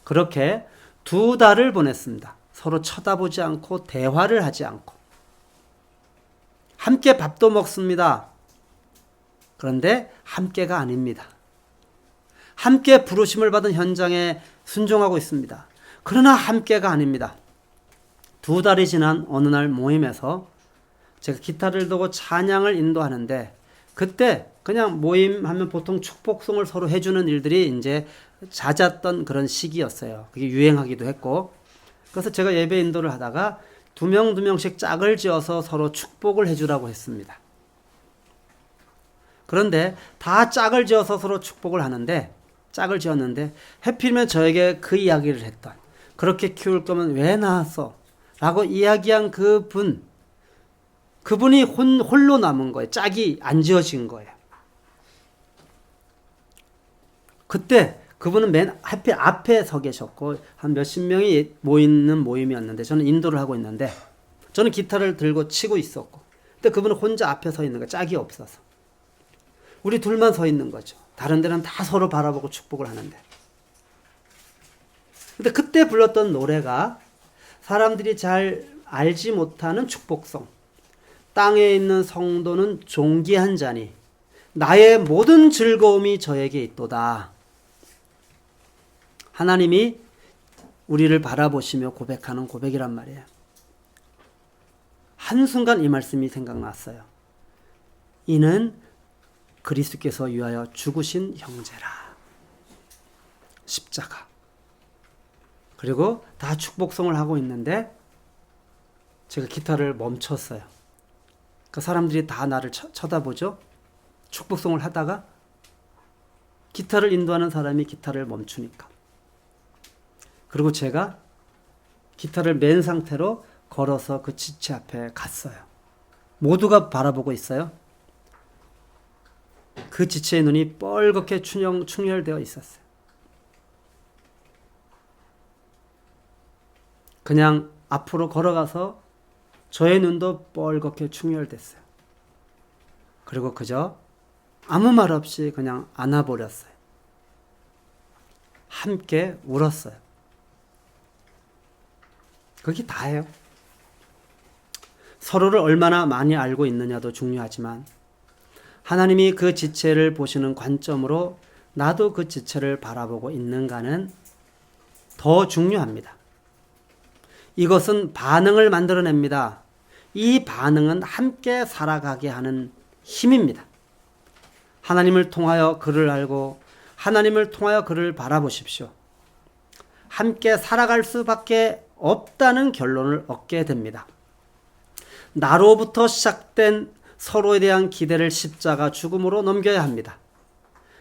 그렇게 2달을 보냈습니다. 서로 쳐다보지 않고 대화를 하지 않고. 함께 밥도 먹습니다. 그런데 함께가 아닙니다. 함께 부르심을 받은 현장에 순종하고 있습니다. 그러나 함께가 아닙니다. 2달이 지난 어느 날 모임에서 제가 기타를 두고 찬양을 인도하는데, 그때 그냥 모임하면 보통 축복송을 서로 해주는 일들이 이제 잦았던 그런 시기였어요. 그게 유행하기도 했고. 그래서 제가 예배 인도를 하다가 2명씩 짝을 지어서 서로 축복을 해주라고 했습니다. 그런데 다 짝을 지어서 서로 축복을 하는데, 짝을 지었는데 해필이면 저에게 그 이야기를 했던, 그렇게 키울 거면 왜 낳았어? 라고 이야기한 그분이 홀로 남은 거예요. 짝이 안 지어진 거예요. 그때 그분은 맨 앞에 서 계셨고 한 몇십 명이 모이는 모임이었는데, 저는 인도를 하고 있는데 저는 기타를 들고 치고 있었고, 근데 그분은 혼자 앞에 서 있는 거예요. 짝이 없어서. 우리 둘만 서 있는 거죠. 다른 데는 다 서로 바라보고 축복을 하는데. 근데 그때 불렀던 노래가 사람들이 잘 알지 못하는 축복송. 땅에 있는 성도는 존귀한 자니 나의 모든 즐거움이 저에게 있도다. 하나님이 우리를 바라보시며 고백하는 고백이란 말이에요. 한순간 이 말씀이 생각났어요. 이는 그리스도께서 위하여 죽으신 형제라. 십자가. 그리고 다 축복송을 하고 있는데 제가 기타를 멈췄어요. 그 사람들이 다 나를 쳐다보죠. 축복송을 하다가 기타를 인도하는 사람이 기타를 멈추니까. 그리고 제가 기타를 맨 상태로 걸어서 그 지체 앞에 갔어요. 모두가 바라보고 있어요. 그 지체의 눈이 뻘겋게 충혈되어 있었어요. 그냥 앞으로 걸어가서 저의 눈도 뻘겋게 충혈됐어요. 그리고 그저 아무 말 없이 그냥 안아버렸어요. 함께 울었어요. 그게 다예요. 서로를 얼마나 많이 알고 있느냐도 중요하지만 하나님이 그 지체를 보시는 관점으로 나도 그 지체를 바라보고 있는가는 더 중요합니다. 이것은 반응을 만들어냅니다. 이 반응은 함께 살아가게 하는 힘입니다. 하나님을 통하여 그를 알고 하나님을 통하여 그를 바라보십시오. 함께 살아갈 수밖에 없다는 결론을 얻게 됩니다. 나로부터 시작된 서로에 대한 기대를 십자가 죽음으로 넘겨야 합니다.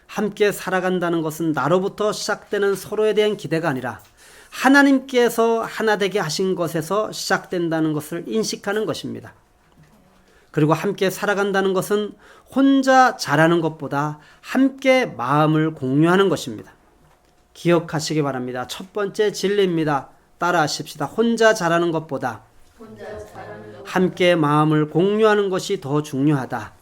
함께 살아간다는 것은 나로부터 시작되는 서로에 대한 기대가 아니라 하나님께서 하나 되게 하신 것에서 시작된다는 것을 인식하는 것입니다. 그리고 함께 살아간다는 것은 혼자 잘하는 것보다 함께 마음을 공유하는 것입니다. 기억하시기 바랍니다. 첫 번째 진리입니다. 따라하십시다. 혼자 잘하는 것보다 함께 마음을 공유하는 것이 더 중요하다.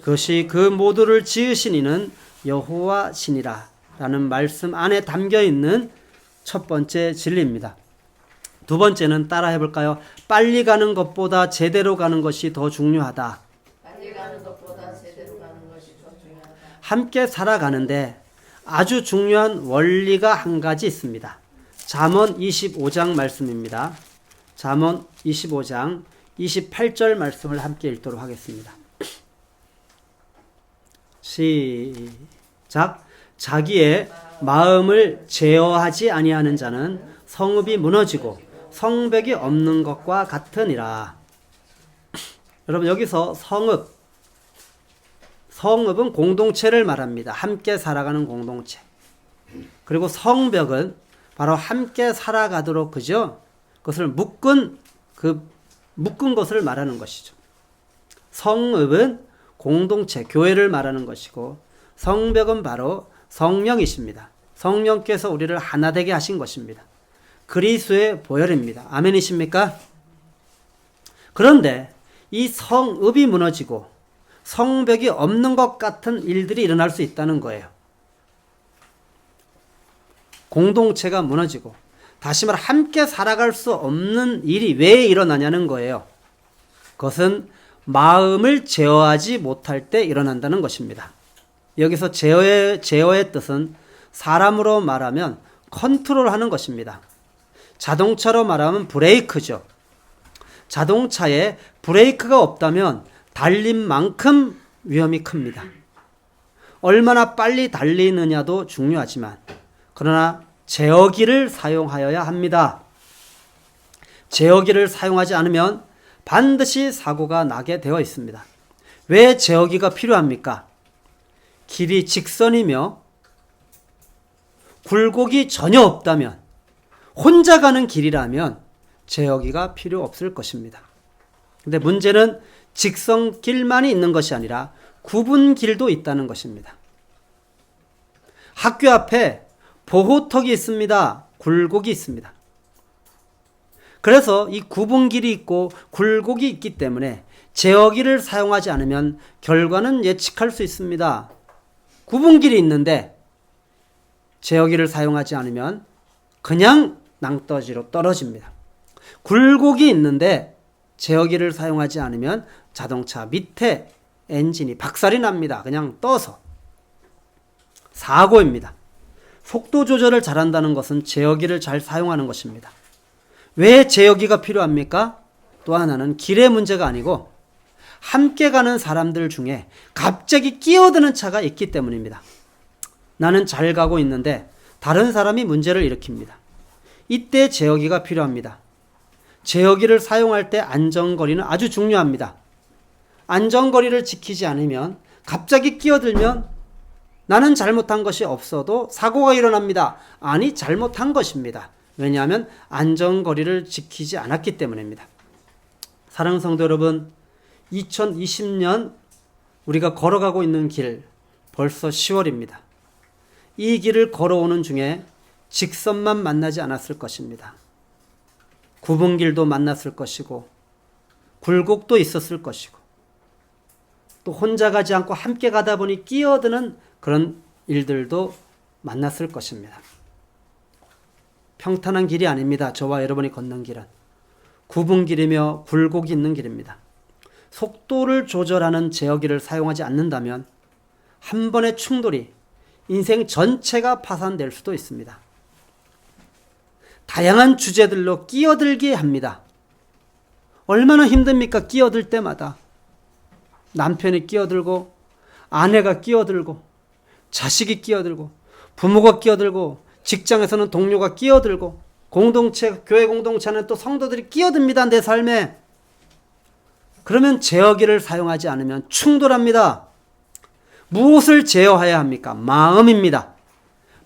그것이 그 모두를 지으신 이는 여호와시니라 라는 말씀 안에 담겨있는 첫 번째 진리입니다. 두 번째는 따라 해볼까요? 빨리 가는 것보다 제대로 가는 것이 더 중요하다. 함께 살아가는데 아주 중요한 원리가 한 가지 있습니다. 잠언 25장 말씀입니다. 잠언 25장 28절 말씀을 함께 읽도록 하겠습니다. 시작. 자기의 마음을 제어하지 아니하는 자는 성읍이 무너지고 성벽이 없는 것과 같으니라. 여러분 여기서 성읍은 공동체를 말합니다. 함께 살아가는 공동체. 그리고 성벽은 바로 함께 살아가도록 그죠? 그것을 묶은 것을 말하는 것이죠. 성읍은 공동체, 교회를 말하는 것이고 성벽은 바로 성령이십니다. 성령께서 우리를 하나 되게 하신 것입니다. 그리스도의 보혈입니다. 아멘이십니까? 그런데 이 성읍이 무너지고 성벽이 없는 것 같은 일들이 일어날 수 있다는 거예요. 공동체가 무너지고 다시 말해 함께 살아갈 수 없는 일이 왜 일어나냐는 거예요. 그것은 마음을 제어하지 못할 때 일어난다는 것입니다. 여기서 제어의 뜻은 사람으로 말하면 컨트롤하는 것입니다. 자동차로 말하면 브레이크죠. 자동차에 브레이크가 없다면 달린 만큼 위험이 큽니다. 얼마나 빨리 달리느냐도 중요하지만 그러나 제어기를 사용하여야 합니다. 제어기를 사용하지 않으면 반드시 사고가 나게 되어 있습니다. 왜 제어기가 필요합니까? 길이 직선이며 굴곡이 전혀 없다면 혼자 가는 길이라면 제어기가 필요 없을 것입니다. 근데 문제는 직선길만이 있는 것이 아니라 구분길도 있다는 것입니다. 학교 앞에 보호턱이 있습니다. 굴곡이 있습니다. 그래서 이 구분길이 있고 굴곡이 있기 때문에 제어기를 사용하지 않으면 결과는 예측할 수 있습니다. 구분길이 있는데 제어기를 사용하지 않으면 그냥 낭떠지로 떨어집니다. 굴곡이 있는데 제어기를 사용하지 않으면 자동차 밑에 엔진이 박살이 납니다. 그냥 떠서. 사고입니다. 속도 조절을 잘한다는 것은 제어기를 잘 사용하는 것입니다. 왜 제어기가 필요합니까? 또 하나는 길의 문제가 아니고 함께 가는 사람들 중에 갑자기 끼어드는 차가 있기 때문입니다. 나는 잘 가고 있는데 다른 사람이 문제를 일으킵니다. 이때 제어기가 필요합니다. 제어기를 사용할 때 안전거리는 아주 중요합니다. 안전거리를 지키지 않으면 갑자기 끼어들면 나는 잘못한 것이 없어도 사고가 일어납니다. 아니, 잘못한 것입니다. 왜냐하면 안전거리를 지키지 않았기 때문입니다. 사랑하는 성도 여러분, 2020년 우리가 걸어가고 있는 길 벌써 10월입니다. 이 길을 걸어오는 중에 직선만 만나지 않았을 것입니다. 굽은 길도 만났을 것이고 굴곡도 있었을 것이고 또 혼자 가지 않고 함께 가다 보니 끼어드는 그런 일들도 만났을 것입니다. 평탄한 길이 아닙니다. 저와 여러분이 걷는 길은 굽은 길이며 굴곡이 있는 길입니다. 속도를 조절하는 제어기를 사용하지 않는다면 한 번의 충돌이 인생 전체가 파산될 수도 있습니다. 다양한 주제들로 끼어들게 합니다. 얼마나 힘듭니까? 끼어들 때마다 남편이 끼어들고 아내가 끼어들고 자식이 끼어들고 부모가 끼어들고 직장에서는 동료가 끼어들고 공동체, 교회 공동체는 또 성도들이 끼어듭니다. 내 삶에. 그러면 제어기를 사용하지 않으면 충돌합니다. 무엇을 제어해야 합니까? 마음입니다.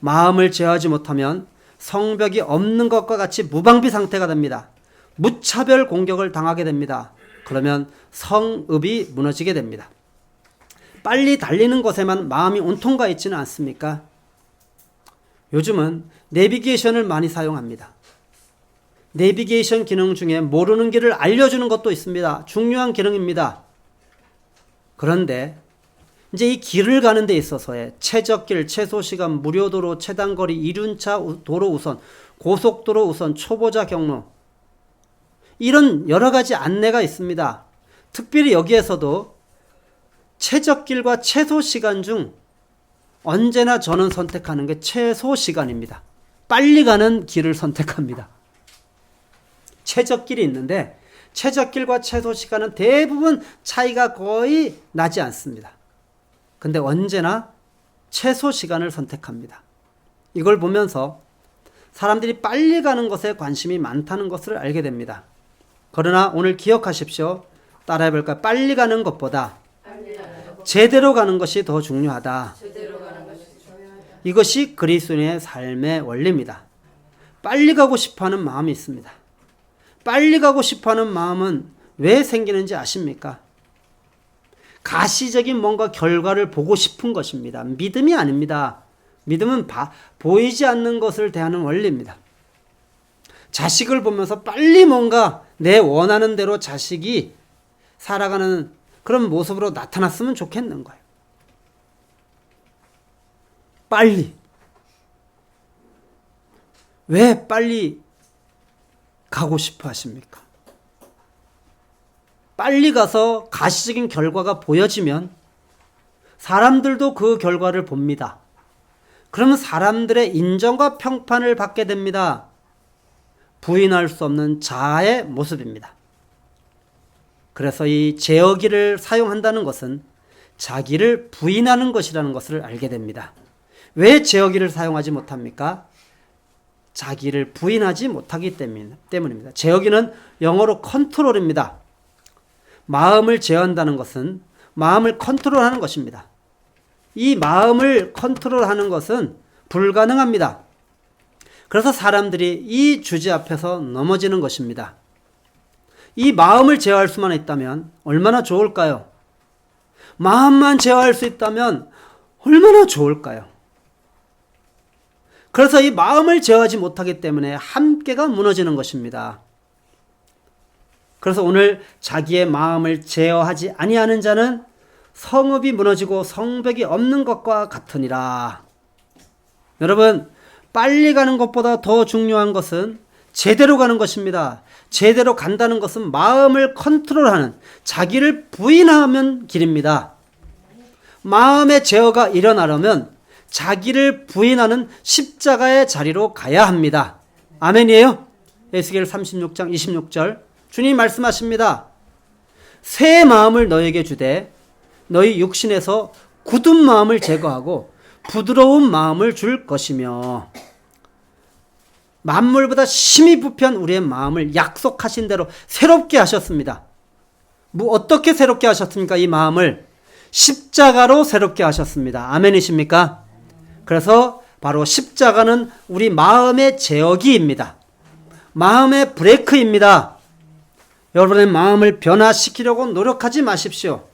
마음을 제어하지 못하면 성벽이 없는 것과 같이 무방비 상태가 됩니다. 무차별 공격을 당하게 됩니다. 그러면 성읍이 무너지게 됩니다. 빨리 달리는 것에만 마음이 온통가 있지는 않습니까? 요즘은 내비게이션을 많이 사용합니다. 내비게이션 기능 중에 모르는 길을 알려주는 것도 있습니다. 중요한 기능입니다. 그런데 이제 이 길을 가는 데 있어서의 최적길, 최소시간, 무료도로, 최단거리, 이륜차 도로 우선, 고속도로 우선, 초보자 경로 이런 여러 가지 안내가 있습니다. 특별히 여기에서도 최적길과 최소시간 중 언제나 저는 선택하는 게 최소시간입니다. 빨리 가는 길을 선택합니다. 최적길이 있는데 최적길과 최소시간은 대부분 차이가 거의 나지 않습니다. 근데 언제나 최소시간을 선택합니다. 이걸 보면서 사람들이 빨리 가는 것에 관심이 많다는 것을 알게 됩니다. 그러나 오늘 기억하십시오. 따라해볼까요? 빨리 가는 것보다 제대로 가는 것이 더 중요하다. 이것이 그리스도인의 삶의 원리입니다. 빨리 가고 싶어하는 마음이 있습니다. 빨리 가고 싶어하는 마음은 왜 생기는지 아십니까? 가시적인 뭔가 결과를 보고 싶은 것입니다. 믿음이 아닙니다. 믿음은 보이지 않는 것을 대하는 원리입니다. 자식을 보면서 빨리 뭔가 내 원하는 대로 자식이 살아가는 그런 모습으로 나타났으면 좋겠는 거예요. 빨리. 왜 빨리 가고 싶어 하십니까? 빨리 가서 가시적인 결과가 보여지면 사람들도 그 결과를 봅니다. 그러면 사람들의 인정과 평판을 받게 됩니다. 부인할 수 없는 자아의 모습입니다. 그래서 이 제어기를 사용한다는 것은 자기를 부인하는 것이라는 것을 알게 됩니다. 왜 제어기를 사용하지 못합니까? 자기를 부인하지 못하기 때문입니다. 제어기는 영어로 컨트롤입니다. 마음을 제어한다는 것은 마음을 컨트롤하는 것입니다. 이 마음을 컨트롤하는 것은 불가능합니다. 그래서 사람들이 이 주제 앞에서 넘어지는 것입니다. 이 마음을 제어할 수만 있다면 얼마나 좋을까요? 마음만 제어할 수 있다면 얼마나 좋을까요? 그래서 이 마음을 제어하지 못하기 때문에 함께가 무너지는 것입니다. 그래서 오늘 자기의 마음을 제어하지 아니하는 자는 성읍이 무너지고 성벽이 없는 것과 같으니라. 여러분, 빨리 가는 것보다 더 중요한 것은 제대로 가는 것입니다. 제대로 간다는 것은 마음을 컨트롤하는, 자기를 부인하면 길입니다. 마음의 제어가 일어나려면 자기를 부인하는 십자가의 자리로 가야 합니다. 아멘이에요? 에스겔 36장 26절 주님 말씀하십니다. 새 마음을 너에게 주되 너희 육신에서 굳은 마음을 제거하고 부드러운 마음을 줄 것이며, 만물보다 심히 부패한 우리의 마음을 약속하신 대로 새롭게 하셨습니다. 어떻게 새롭게 하셨습니까? 이 마음을 십자가로 새롭게 하셨습니다. 아멘이십니까? 그래서 바로 십자가는 우리 마음의 제어기입니다. 마음의 브레이크입니다. 여러분의 마음을 변화시키려고 노력하지 마십시오.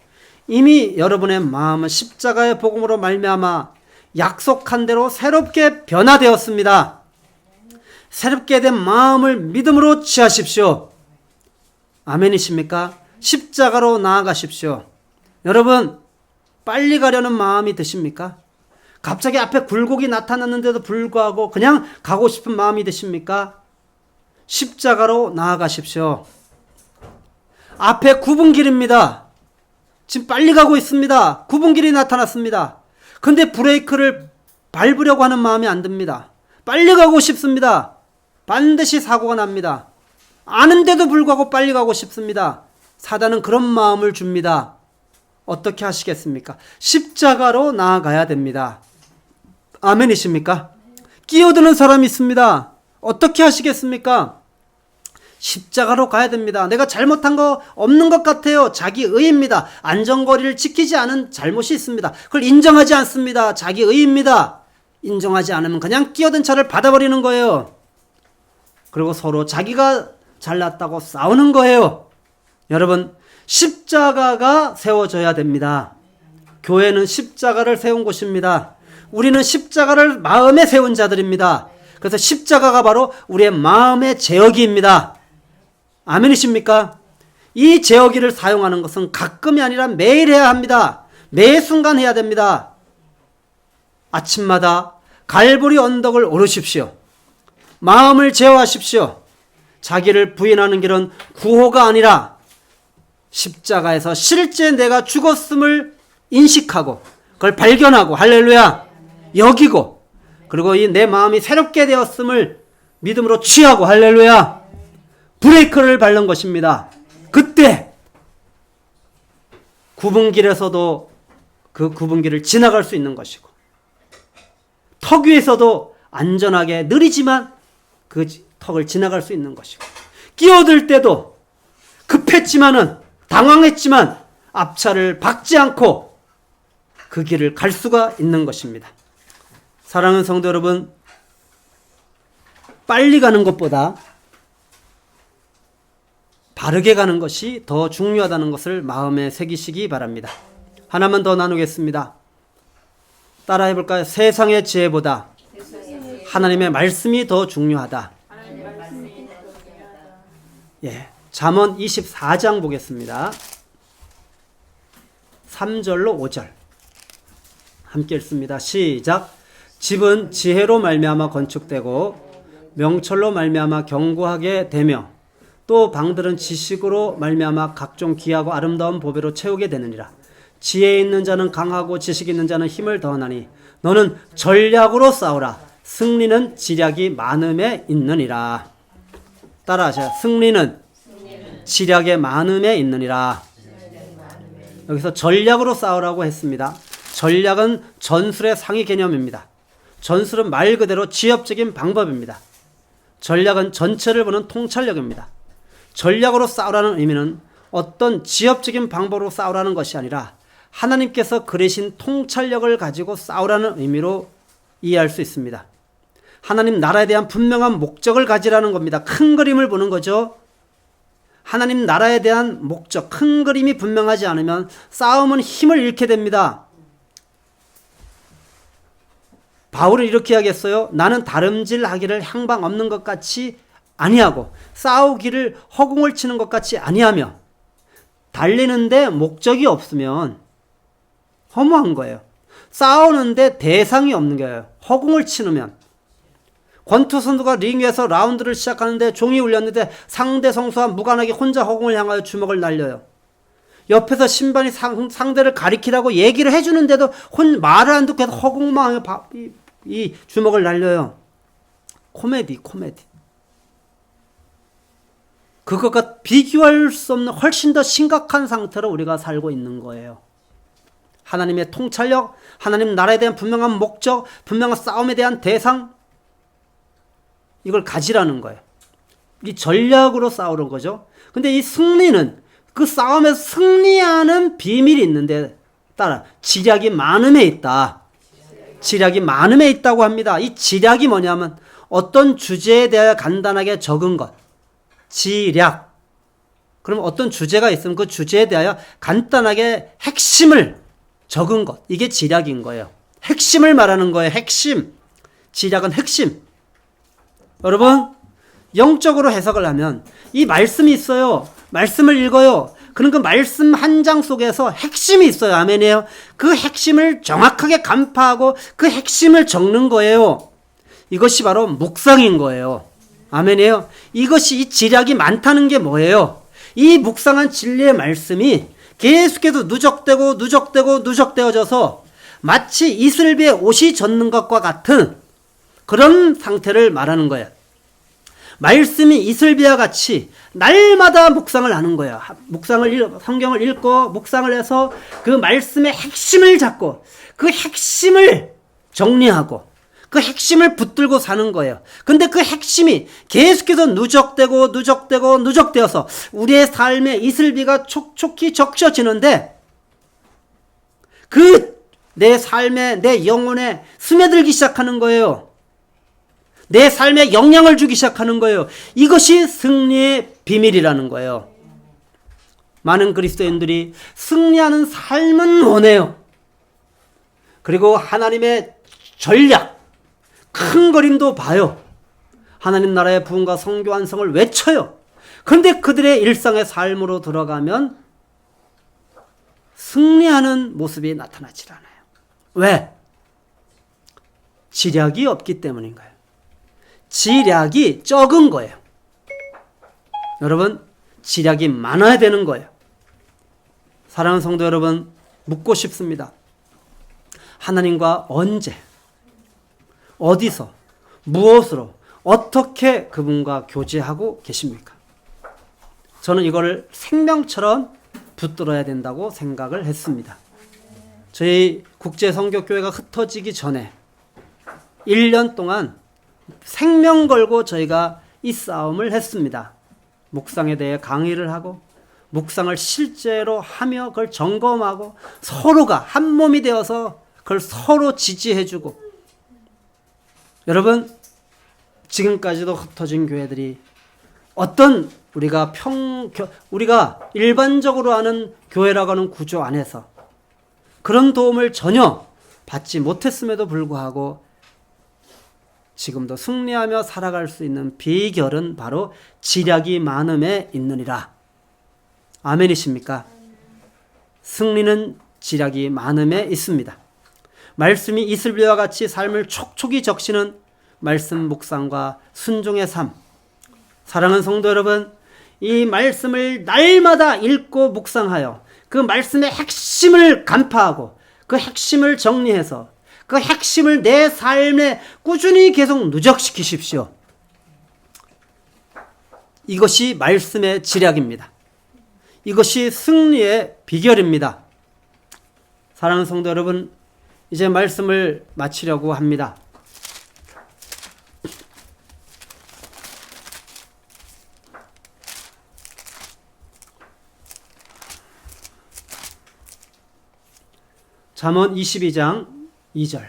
이미 여러분의 마음은 십자가의 복음으로 말미암아 약속한 대로 새롭게 변화되었습니다. 새롭게 된 마음을 믿음으로 취하십시오. 아멘이십니까? 십자가로 나아가십시오. 여러분, 빨리 가려는 마음이 드십니까? 갑자기 앞에 굴곡이 나타났는데도 불구하고 그냥 가고 싶은 마음이 드십니까? 십자가로 나아가십시오. 앞에 굽은 길입니다. 지금 빨리 가고 있습니다. 굽은 길이 나타났습니다. 근데 브레이크를 밟으려고 하는 마음이 안 듭니다. 빨리 가고 싶습니다. 반드시 사고가 납니다. 아는데도 불구하고 빨리 가고 싶습니다. 사단은 그런 마음을 줍니다. 어떻게 하시겠습니까? 십자가로 나아가야 됩니다. 아멘이십니까? 끼어드는 사람이 있습니다. 어떻게 하시겠습니까? 십자가로 가야 됩니다. 내가 잘못한 거 없는 것 같아요. 자기의입니다. 안전거리를 지키지 않은 잘못이 있습니다. 그걸 인정하지 않습니다. 자기의입니다. 인정하지 않으면 그냥 끼어든 차를 받아버리는 거예요. 그리고 서로 자기가 잘났다고 싸우는 거예요. 여러분, 십자가가 세워져야 됩니다. 교회는 십자가를 세운 곳입니다. 우리는 십자가를 마음에 세운 자들입니다. 그래서 십자가가 바로 우리의 마음의 제어기입니다. 아멘이십니까? 이 제어기를 사용하는 것은 가끔이 아니라 매일 해야 합니다. 매 순간 해야 됩니다. 아침마다 갈보리 언덕을 오르십시오. 마음을 제어하십시오. 자기를 부인하는 길은 구호가 아니라 십자가에서 실제 내가 죽었음을 인식하고 그걸 발견하고, 할렐루야, 여기고, 그리고 이 내 마음이 새롭게 되었음을 믿음으로 취하고, 할렐루야, 브레이크를 밟는 것입니다. 그때 굽은 길에서도 그 굽은 길을 지나갈 수 있는 것이고, 턱 위에서도 안전하게 느리지만 그 턱을 지나갈 수 있는 것이고, 끼어들 때도 급했지만은 당황했지만 앞차를 박지 않고 그 길을 갈 수가 있는 것입니다. 사랑하는 성도 여러분, 빨리 가는 것보다 바르게 가는 것이 더 중요하다는 것을 마음에 새기시기 바랍니다. 하나만 더 나누겠습니다. 따라해 볼까요? 세상의 지혜보다 하나님의 말씀이 더 중요하다. 예, 잠언 24장 보겠습니다. 3절로 5절 함께 읽습니다. 시작. 집은 지혜로 말미암아 건축되고 명철로 말미암아 견고하게 되며 또 방들은 지식으로 말미암아 각종 귀하고 아름다운 보배로 채우게 되느니라. 지혜 있는 자는 강하고 지식 있는 자는 힘을 더하나니 너는 전략으로 싸우라. 승리는 지략이 많음에 있느니라. 따라하세요. 승리는 지략의 많음에 있느니라. 여기서 전략으로 싸우라고 했습니다. 전략은 전술의 상위 개념입니다. 전술은 말 그대로 지엽적인 방법입니다. 전략은 전체를 보는 통찰력입니다. 전략으로 싸우라는 의미는 어떤 지엽적인 방법으로 싸우라는 것이 아니라 하나님께서 그리신 통찰력을 가지고 싸우라는 의미로 이해할 수 있습니다. 하나님 나라에 대한 분명한 목적을 가지라는 겁니다. 큰 그림을 보는 거죠. 하나님 나라에 대한 목적, 큰 그림이 분명하지 않으면 싸움은 힘을 잃게 됩니다. 바울은 이렇게 하겠어요. 나는 다름질하기를 향방 없는 것 같이 아니하고 싸우기를 허공을 치는 것 같이 아니하며, 달리는데 목적이 없으면 허무한 거예요. 싸우는데 대상이 없는 거예요. 허공을 치면. 권투 선수가 링 위에서 라운드를 시작하는데 종이 울렸는데 상대 선수와 무관하게 혼자 허공을 향하여 주먹을 날려요. 옆에서 신방이 상대를 가리키라고 얘기를 해주는데도 말을 안 듣고 계속 허공망에 이 주먹을 날려요. 코미디. 그것과 비교할 수 없는 훨씬 더 심각한 상태로 우리가 살고 있는 거예요. 하나님의 통찰력, 하나님 나라에 대한 분명한 목적, 분명한 싸움에 대한 대상, 이걸 가지라는 거예요. 이 전략으로 싸우는 거죠. 근데 이 승리는 그 싸움에서 승리하는 비밀이 있는데 따라 지략이 많음에 있다. 지략이 많음에 있다고 합니다. 이 지략이 뭐냐면 어떤 주제에 대하여 간단하게 적은 것. 지략. 그럼 어떤 주제가 있으면 그 주제에 대하여 간단하게 핵심을 적은 것. 이게 지략인 거예요. 핵심을 말하는 거예요. 핵심. 지략은 핵심. 여러분, 영적으로 해석을 하면 이 말씀이 있어요. 말씀을 읽어요. 그럼 그 말씀 한 장 속에서 핵심이 있어요. 아멘이에요. 그 핵심을 정확하게 간파하고 그 핵심을 적는 거예요. 이것이 바로 묵상인 거예요. 아멘이에요. 이것이 이 지략이 많다는 게 뭐예요? 이 묵상한 진리의 말씀이 계속해서 누적되어져서 마치 이슬비에 옷이 젖는 것과 같은 그런 상태를 말하는 거예요. 말씀이 이슬비와 같이 날마다 묵상을 하는 거예요. 성경을 읽고 묵상을 해서 그 말씀의 핵심을 잡고 그 핵심을 정리하고 그 핵심을 붙들고 사는 거예요. 근데 그 핵심이 계속해서 누적되어서 우리의 삶에 이슬비가 촉촉히 적셔지는데 그 내 삶에, 내 영혼에 스며들기 시작하는 거예요. 내 삶에 영향을 주기 시작하는 거예요. 이것이 승리의 비밀이라는 거예요. 많은 그리스도인들이 승리하는 삶은 원해요. 그리고 하나님의 전략, 큰 그림도 봐요. 하나님 나라의 부흥과 성교 완성을 외쳐요. 그런데 그들의 일상의 삶으로 들어가면 승리하는 모습이 나타나질 않아요. 왜? 지략이 없기 때문인 거예요. 지략이 적은 거예요. 여러분, 지략이 많아야 되는 거예요. 사랑하는 성도 여러분, 묻고 싶습니다. 하나님과 언제, 어디서, 무엇으로, 어떻게 그분과 교제하고 계십니까? 저는 이거를 생명처럼 붙들어야 된다고 생각을 했습니다. 저희 국제성교교회가 흩어지기 전에 1년 동안 생명 걸고 저희가 이 싸움을 했습니다. 묵상에 대해 강의를 하고 묵상을 실제로 하며 그걸 점검하고 서로가 한 몸이 되어서 그걸 서로 지지해주고, 여러분, 지금까지도 흩어진 교회들이 어떤 우리가 일반적으로 아는 교회라고 하는 구조 안에서 그런 도움을 전혀 받지 못했음에도 불구하고 지금도 승리하며 살아갈 수 있는 비결은 바로 지략이 많음에 있느니라. 아멘이십니까? 승리는 지략이 많음에 있습니다. 말씀이 이슬비와 같이 삶을 촉촉히 적시는 말씀 묵상과 순종의 삶. 사랑하는 성도 여러분, 이 말씀을 날마다 읽고 묵상하여 그 말씀의 핵심을 간파하고 그 핵심을 정리해서 그 핵심을 내 삶에 꾸준히 계속 누적시키십시오. 이것이 말씀의 지략입니다. 이것이 승리의 비결입니다. 사랑하는 성도 여러분, 이제 말씀을 마치려고 합니다. 잠언 22장 2절.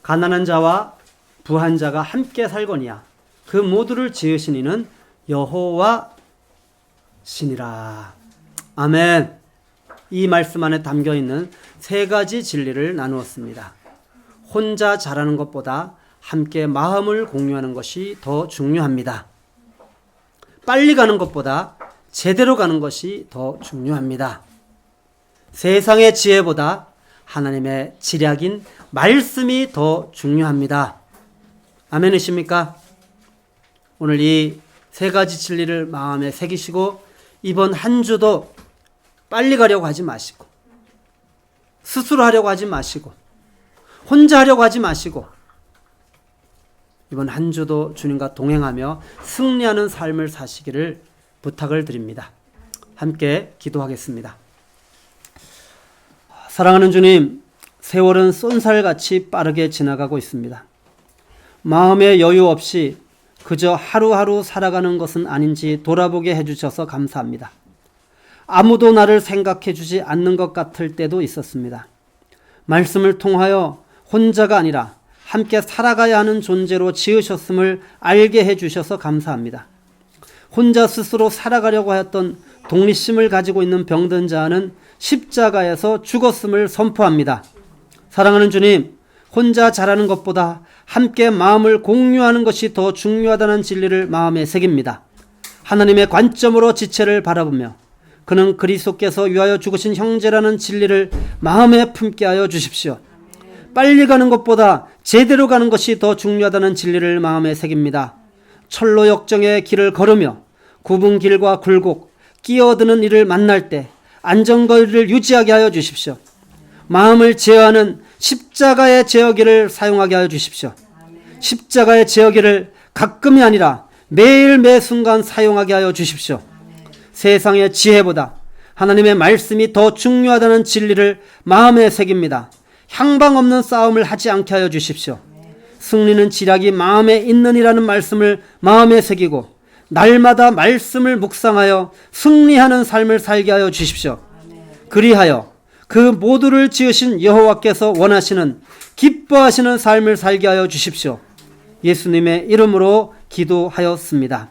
가난한 자와 부한 자가 함께 살거니와 그 모두를 지으신 이는 여호와 신이라. 아멘. 이 말씀 안에 담겨 있는 세 가지 진리를 나누었습니다. 혼자 잘하는 것보다 함께 마음을 공유하는 것이 더 중요합니다. 빨리 가는 것보다 제대로 가는 것이 더 중요합니다. 세상의 지혜보다 하나님의 지략인 말씀이 더 중요합니다. 아멘이십니까? 오늘 이 세 가지 진리를 마음에 새기시고 이번 한 주도 빨리 가려고 하지 마시고, 스스로 하려고 하지 마시고, 혼자 하려고 하지 마시고, 이번 한 주도 주님과 동행하며 승리하는 삶을 사시기를 부탁을 드립니다. 함께 기도하겠습니다. 사랑하는 주님, 세월은 쏜살같이 빠르게 지나가고 있습니다. 마음의 여유 없이 그저 하루하루 살아가는 것은 아닌지 돌아보게 해주셔서 감사합니다. 아무도 나를 생각해 주지 않는 것 같을 때도 있었습니다. 말씀을 통하여 혼자가 아니라 함께 살아가야 하는 존재로 지으셨음을 알게 해주셔서 감사합니다. 혼자 스스로 살아가려고 하였던 독립심을 가지고 있는 병든 자는 십자가에서 죽었음을 선포합니다. 사랑하는 주님, 혼자 잘하는 것보다 함께 마음을 공유하는 것이 더 중요하다는 진리를 마음에 새깁니다. 하나님의 관점으로 지체를 바라보며 그는 그리스도께서 위하여 죽으신 형제라는 진리를 마음에 품게 하여 주십시오. 빨리 가는 것보다 제대로 가는 것이 더 중요하다는 진리를 마음에 새깁니다. 철로 역정의 길을 걸으며 굽은 길과 굴곡, 끼어드는 일을 만날 때 안전거리를 유지하게 하여 주십시오. 마음을 제어하는 십자가의 제어기를 사용하게 하여 주십시오. 십자가의 제어기를 가끔이 아니라 매일 매 순간 사용하게 하여 주십시오. 세상의 지혜보다 하나님의 말씀이 더 중요하다는 진리를 마음에 새깁니다. 향방 없는 싸움을 하지 않게 하여 주십시오. 승리는 지략이 마음에 있느니라는 말씀을 마음에 새기고 날마다 말씀을 묵상하여 승리하는 삶을 살게 하여 주십시오. 그리하여 그 모두를 지으신 여호와께서 원하시는 기뻐하시는 삶을 살게 하여 주십시오. 예수님의 이름으로 기도하였습니다.